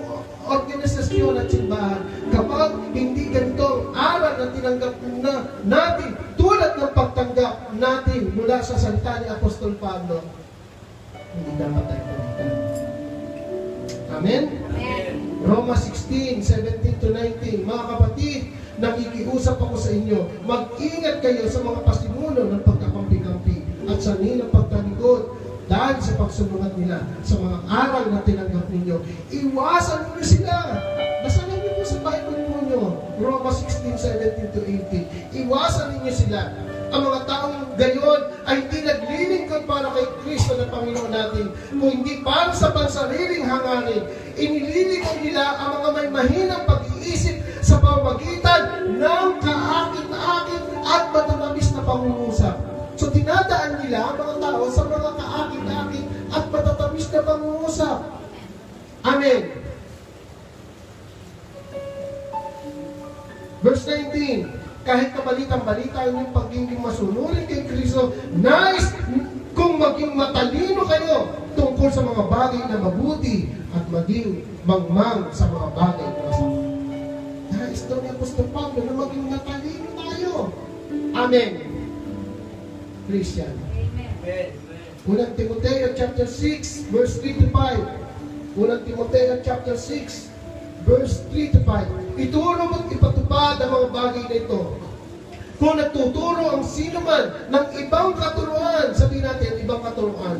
organisasyon at simbahan, kapag hindi ganito ang aral na tinanggap na natin, tulad ng pagtanggap natin mula sa salita ni Apostol Pablo, hindi dapat tayo kumita. Amen? Amen. Roma 16:17-19. Mga kapatid, nakikiusap ako sa inyo, mag-ingat kayo sa mga pasimuno ng pagkakampi-kampi at sa nilang pagtalikod dahil sa pagsumunod nila sa mga aral na tinanggap ninyo. Iwasan niyo sila. Basahin niyo po sa Bible ninyo, Roma 16:17-18. Iwasan niyo sila. Ang mga taong gayon ay hindi naglilingkod para kay Kristo na Panginoon natin, kung hindi para sa pansariling hangarin. Inililingkod nila ang mga may mahinang pag-iisip sa pamamagitan ng kaakit-akit at matatamis na pangungusap. So dinadaan nila ang mga tao sa mga kaakit-akit at matatamis na pangungusap. Amen. Verse 19. Kahit kabalitang-balita ang inyong pagiging masunurin kay Kristo, nais kung maging matalino kayo tungkol sa mga bagay na mabuti at maging mangmang sa mga bagay na masama. Nais daw ni Apostol Pablo na maging matalino tayo. Amen. Christian. Amen. Unang Timoteo chapter 6, verse 3-5. Unang Timoteo chapter 6, verse 3-5. Ituro mo't ipatupad ang mga bagay na ito. Kung nagtuturo ang sino man ng ibang katuruan, sabihin natin, ibang katuruan.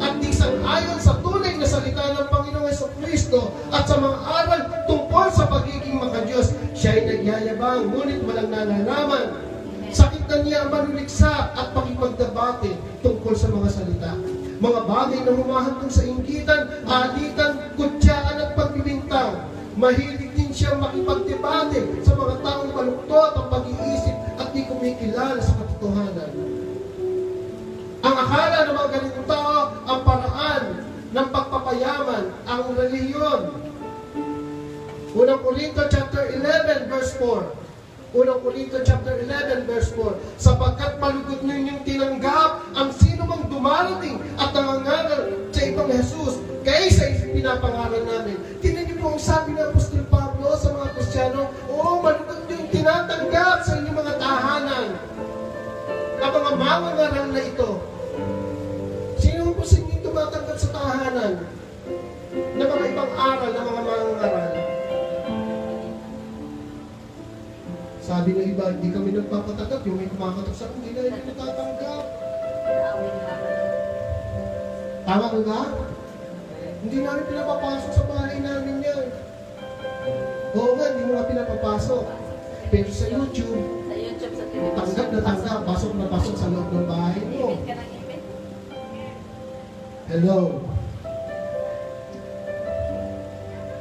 At di sang-ayon sa tunay na salita ng Panginoong Jesucristo at sa mga aral tungkol sa pagiging makadiyos, siya ay nagyayabang mayabang, ngunit walang nalalaman. Sakit na niya ang manuliksa at pakipagdebate tungkol sa mga salita. Mga bagay na humahantong sa inggitan, alitan, kutsaan at pagbibintang. Mahilig din siya makipagdebate sa mga taong baluktot ang pag-iisip at di kumikilala sa katotohanan. Ang akala ng mga ganitong tao ang paraan ng pagpapayaman, ang relihiyon. Unang Korinto chapter 11 verse 4. Unang Korinto chapter 11 verse 4. Sapagkat malugod ninyong tinanggap ang sino mang dumarating at nangangaral sa ibang Jesus kaysa pinapangaral namin. Tingnan niyo po ang sabi ng Apostol Pablo sa mga Kristiyano, oo, malugod ninyong tinatanggap sa inyong mga tahanan ang mga mangangaral na ito. Sino po sa inyo tumatanggap sa tahanan ng mga ibang aral, ng mga mangangaral? Sabi ng iba, hindi kami nagpapatanggap. Yung may kumakatok sa akin, hindi na natatanggap. Tama ko ba? Hindi namin pinapapasok sa bahay namin yan. Oo nga, hindi mo nga pinapapasok. Pero sa YouTube, Sa YouTube, sa television. tanggap na tanggap, pasok na pasok sa loob ng bahay mo. Imit ka ng imit. Hello.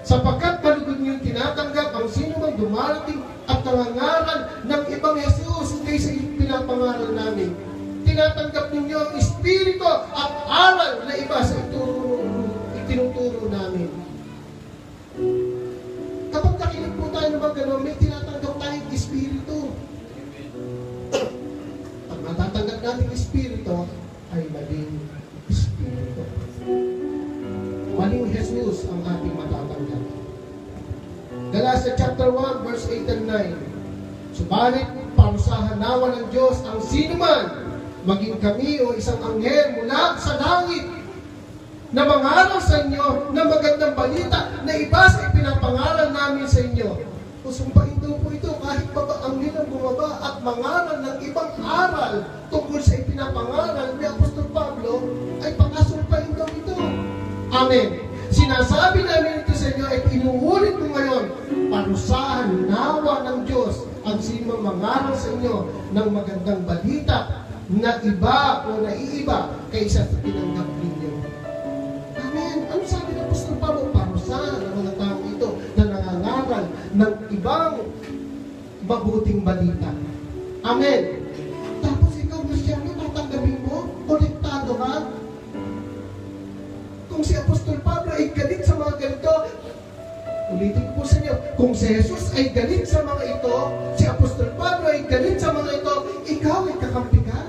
Sapagkat malugod niyong tinatanggap ang sino mang dumarating at nangangaral ng ibang Jesus kaysa pinapangaral namin. Tinatanggap ninyo ang Espiritu at aral na iba sa itinuturo namin. Kapag nakinig po tayo ng mga ganun, may tinatanggap tayong Espiritu. Pag matatanggap natin ang Espiritu, ay maling Espiritu. Maling Jesus ang ating matatanggap. Galatia chapter 1 verse 8 and 9. Subalit parusahan nawa ng Diyos ang sino man, maging kami o isang anghel mula sa langit, na mangaral sa inyo ng magandang balita na iba sa ipinapangaral namin sa inyo. Sumpahin daw po ito kahit anghel ang bumaba at mangaral ng ibang aral tungkol sa ipinapangaral ni Apostol Pablo, ay pakasumpahin daw ito. Amen. Sinasabi namin ito sa inyo at inuulit ko ngayon, parusahan nawa ng Diyos ang sino mangaral sa inyo ng magandang balita na iba o naiiba kaysa sa tinanggap ninyo. Amen. Ano sabi ng Apostol Pablo? Parusahan ang mga tao ito na nangangaral ng ibang mabuting balita. Amen. Tapos ikaw, Kristyano, tatanggapin mo? Konektado ka? Kung si Apostol Pablo ay galit sa mga ganito, ulitin ko po sa inyo, kung si Jesus ay galit sa mga ito, si Apostol Pablo ay galit sa mga ito, ikaw ay kakampi ka?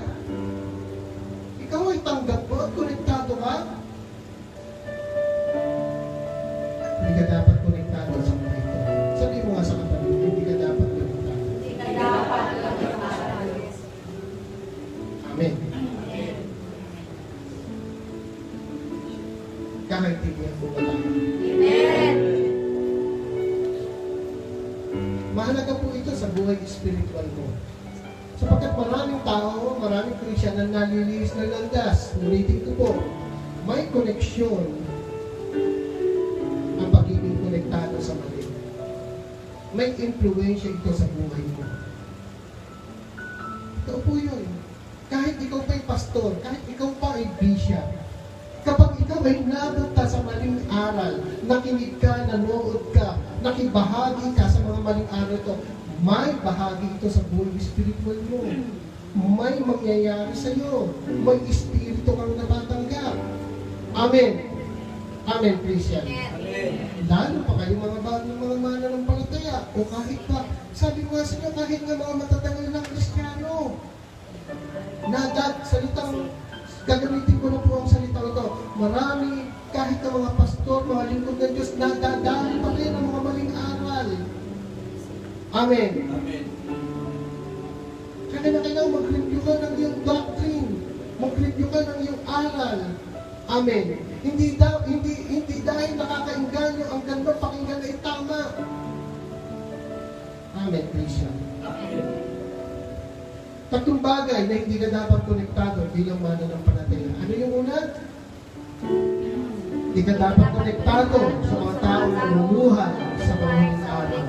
Ikaw ay tanggap mo at konektado ka? Hindi ka dapat konektado sa mga ito. Sabi mo nga sa kapatid, hindi ka dapat konektado. Hindi ka dapat lang. Amen. Kahaytigihan po ba tayo? Amen. Mahalaga po ito sa buhay spiritual mo. Sapagkat maraming tao, maraming Christian na nalilihis na landas. Nulitin ko po, may koneksyon ang pagiging konektado sa mali. May influensya ito sa buhay mo. Ito po yun. Kahit ikaw pa'y pastor, kahit ikaw pa ay bishop, kapag ikaw ay napunta sa maling aral, nakinig ka, nanood ka, nakibahagi ka sa mga maling aral ito, may bahagi ito sa buhay spiritual mo. May mangyayari sa iyo. May espiritu kang natatanggap. Amen. Amen, Christian. Lalo pa kayo mga bagong mga mananampalataya o kahit pa, sabi ko nga sa inyo, kahit nga mga matatanggal ng Kristiyano, salitang gagamitin ko na po ang salitang ito. Marami, kahit na mga pastor, mga lingkod ng Diyos, nadadali pa rin ang mga maling aral. Amen. Amen. Kaya na kailangan mag-review ka ng iyong doctrine. Mag-review ka ng iyong aral. Amen. Hindi dahil nakakainganyo ang ganda pakinggan ay tama. Amen, Christian. Tatlong bagay na hindi ka dapat konektado bilang mananampalataya. Ano yung una? Hindi ka dapat konektado sa mga taong namumuhay sa maraming araw.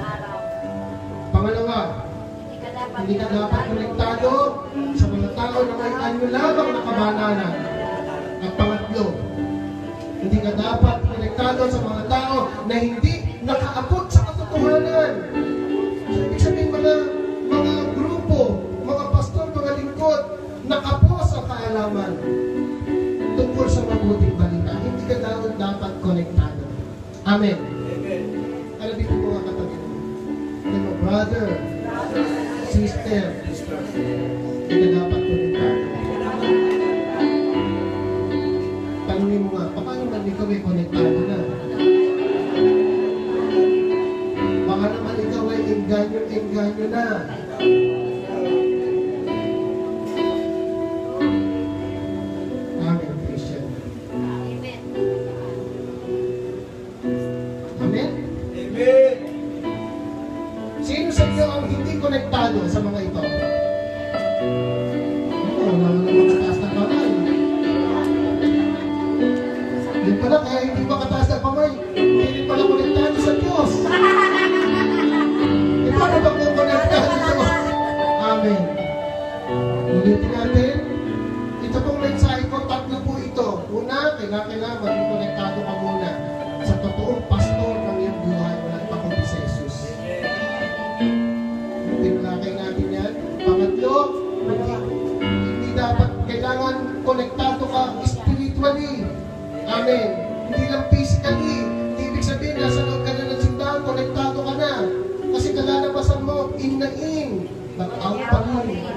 Pangalawa, Hindi ka dapat konektado sa mga tao na may anyo lamang na kabanalan. At pangatlo, hindi ka dapat konektado sa mga tao na hindi nakaabot sa katotohanan. So, ibig sabihin mga grupo, mga pastor, mga lingkod, nakapo sa kaalaman tungkol sa mabuting balita. Hindi ka dapat konektado. Amen. Alam dito mga kapatid. Mga brother, sister, hindi ka dapat konektado. Tanungin mo nga, paano man ikaw ay konektado na? Baka naman ikaw ay engganyo na. Amen, Christian. Amen. Amen? Amen. Sino sa inyo ang hindi konektado sa mga ito? Wala naman kataas ng kamay. Yun pala, kaya hindi ba kataas ng kamay? Hindi rin pala konektado sa Diyos. Hindi pa na bang konektado ito? Amen. Ulitin natin. Ito pong mensahe ko, tatlo po ito. Una, kailangan maging konektado ka muna sa totoong pastor ng iyong buhay. Wala pa kundi sa Jesus. Tinulakay natin yan. Pangatlo, hindi dapat, kailangan konektado ka spiritually. Amen. Hindi lang physically. Hindi ibig sabihin, nasa loob ka na ng simbahan, konektado ka na. Kasi kalalabasan mo, in na in. But out pa rin.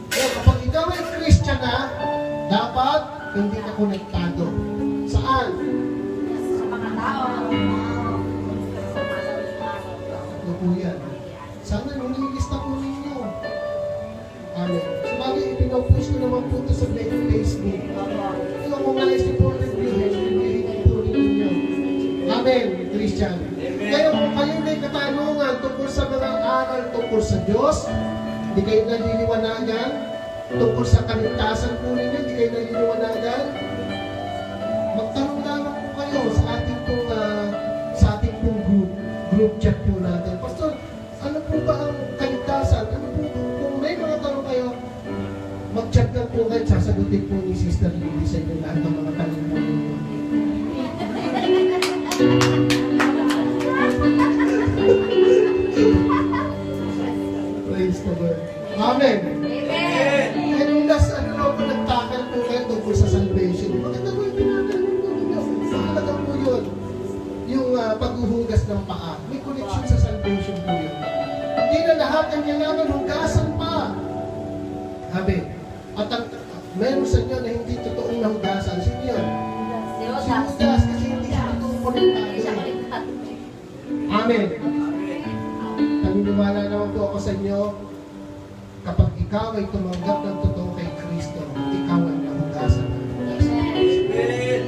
Kaya kapag ikaw ay Christian na, dapat hindi ka konektado. Saan? Sa mga tao. Ano po yan? Sana nililista po ninyo. Amen. Sabagay, ipinopost ko naman po ito sa Facebook. Ito kung nais po review, review po ninyo. Amen, Christian. Kaya kung kayo may katanungan tungkol sa mga aral tungkol sa Diyos, hindi kayo naliliwanagan, tungkol sa kaligtasan po ninyo, hindi kayo naliliwanagan, magtanong lamang po kayo sa ating pong group chat po natin. Pastor, ano po ba ang kaligtasan? Ano po, kung may mga tanong kayo, mag-chat lang po kayo, sasagutin po ni Sister Lily sa inyo lahat ng mga tanong po ninyo. Praise the Lord. Amen. Amen. And yung last, po, nagtakal po kayo tungkol sa salvation. Maganda po yung tinatanong ko. Mahalaga po yun. Yung paghuhugas ng paa. May connection sa salvation po yun. Hindi na lahat ang kailangan hugasan pa. Amen. At meron sa inyo na hindi totoong nahugasan. Sino yun? Si Si Judas. Judas kasi hindi siya totoong Hindi siya konektado. konektado. Amen. Naniniwala naman po ako sa inyo, kapag ikaw ay tumanggap ng totoo kay Kristo, ikaw ang nahugasan ng hugasan. Amen.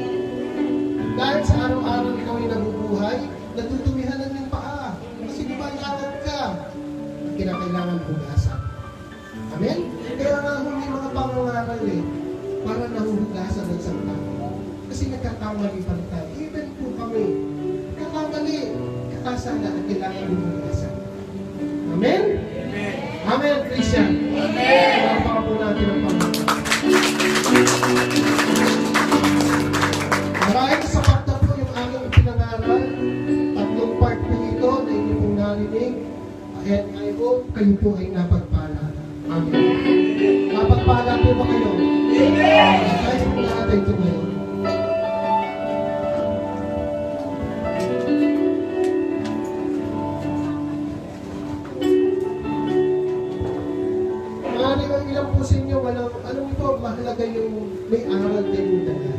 Dahil sa araw-araw ikaw ay nabubuhay, natutumihan ng iyong paa. Kasi di ba lakad ka? Kinakailangan hugasan. Amen? Kaya nga may mga pangangaral para nahuhugasan ng isang tao. Kasi nagkakamali pa rin tayo. Even po kami, nagkakamali. Kakasala at kailangan huhugasan. Amen? Amen. Amen, Christian. Amen. Papa po natin ang Panginoon. Marahil sapat na po yung aking pinangaral. Tatlong part po ito na inyo pong narinig. And I hope kayo po ay napagpala. Amen. Napagpala po ba kayo? Amen. Kahit po natin ito ngayon. Maraming ang ilang po sa inyo, anong ito, mahalaga yung may aral din yung dala.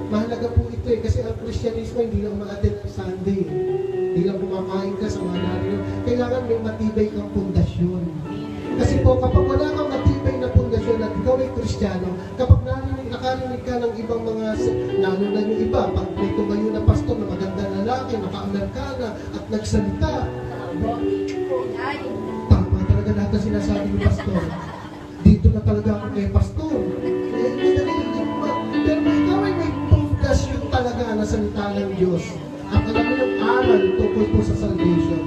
Mahalaga po ito kasi ang Kristyanismo hindi lang ma-attend ng Sunday. Hindi lang kumakain ka sa mga narinig. Kailangan may matibay kang pundasyon. Kasi po, kapag wala kang matibay na pundasyon at ikaw ay Kristiyano, kapag nakarinig ka ng ibang mga, lalo na yung iba, pag may tumayo na pastor na magandang lalaki, naka-Amerikana at nagsalita, Ay. tama talaga lahat ang sinasabi ni pastor. Dito na talaga ako kay pastor. Pero ikaw ay may pundasyon talaga na salita ng Diyos. At alam mo yung aral tungkol po sa salvation.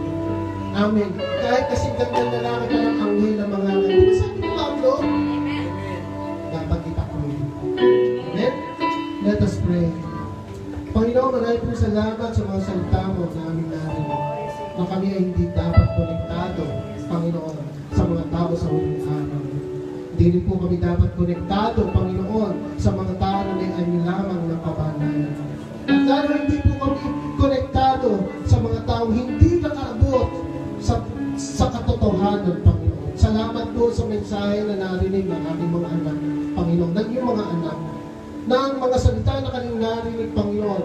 Amen. Kahit kasing ganda na lang ka ng anghel na mga ngayon. Di ba sabi ni Pablo? Amen. Dapat kita pray. Amen? Let us pray. Panginoon, maraming po salamat sa mga salita mo na aming narinig. Na kami ay hindi dapat konektado, Panginoon, sa mga tao sa huling araw. Hindi rin po kami dapat konektado, Panginoon, sa mga tao na may anyo lamang ng kabanayan. At lalo hindi po kami konektado sa mga taong hindi nakaabot sa katotohanan, Panginoon. Salamat po sa mensahe na narinig ng aming mga anak, Panginoon, ng iyong mga anak, na ang mga salita na kanilang narinig, Panginoon,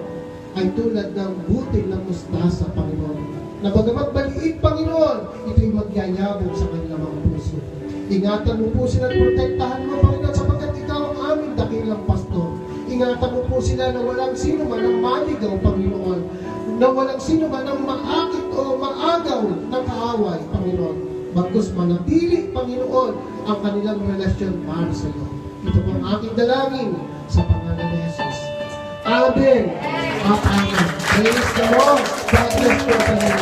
ay tulad ng butil ng mustasa, Panginoon. Na bagamat maliit, Panginoon, ito'y magyayabong sa kanilang mga puso. Ingatan mo po sila at protektahan mo, Panginoon, sapagkat ikaw ang aming dakilang pastor. Ingatan mo po sila na walang sino man ang maligaw, Panginoon. Na walang sino man ang maakit o maagaw ng kaaway, Panginoon. Bagkus manatili, Panginoon, ang kanilang relasyon para sa iyo. Ito po ang aking dalangin sa pangalan ni Jesus. Amen. Amen. Praise the Lord. God bless you.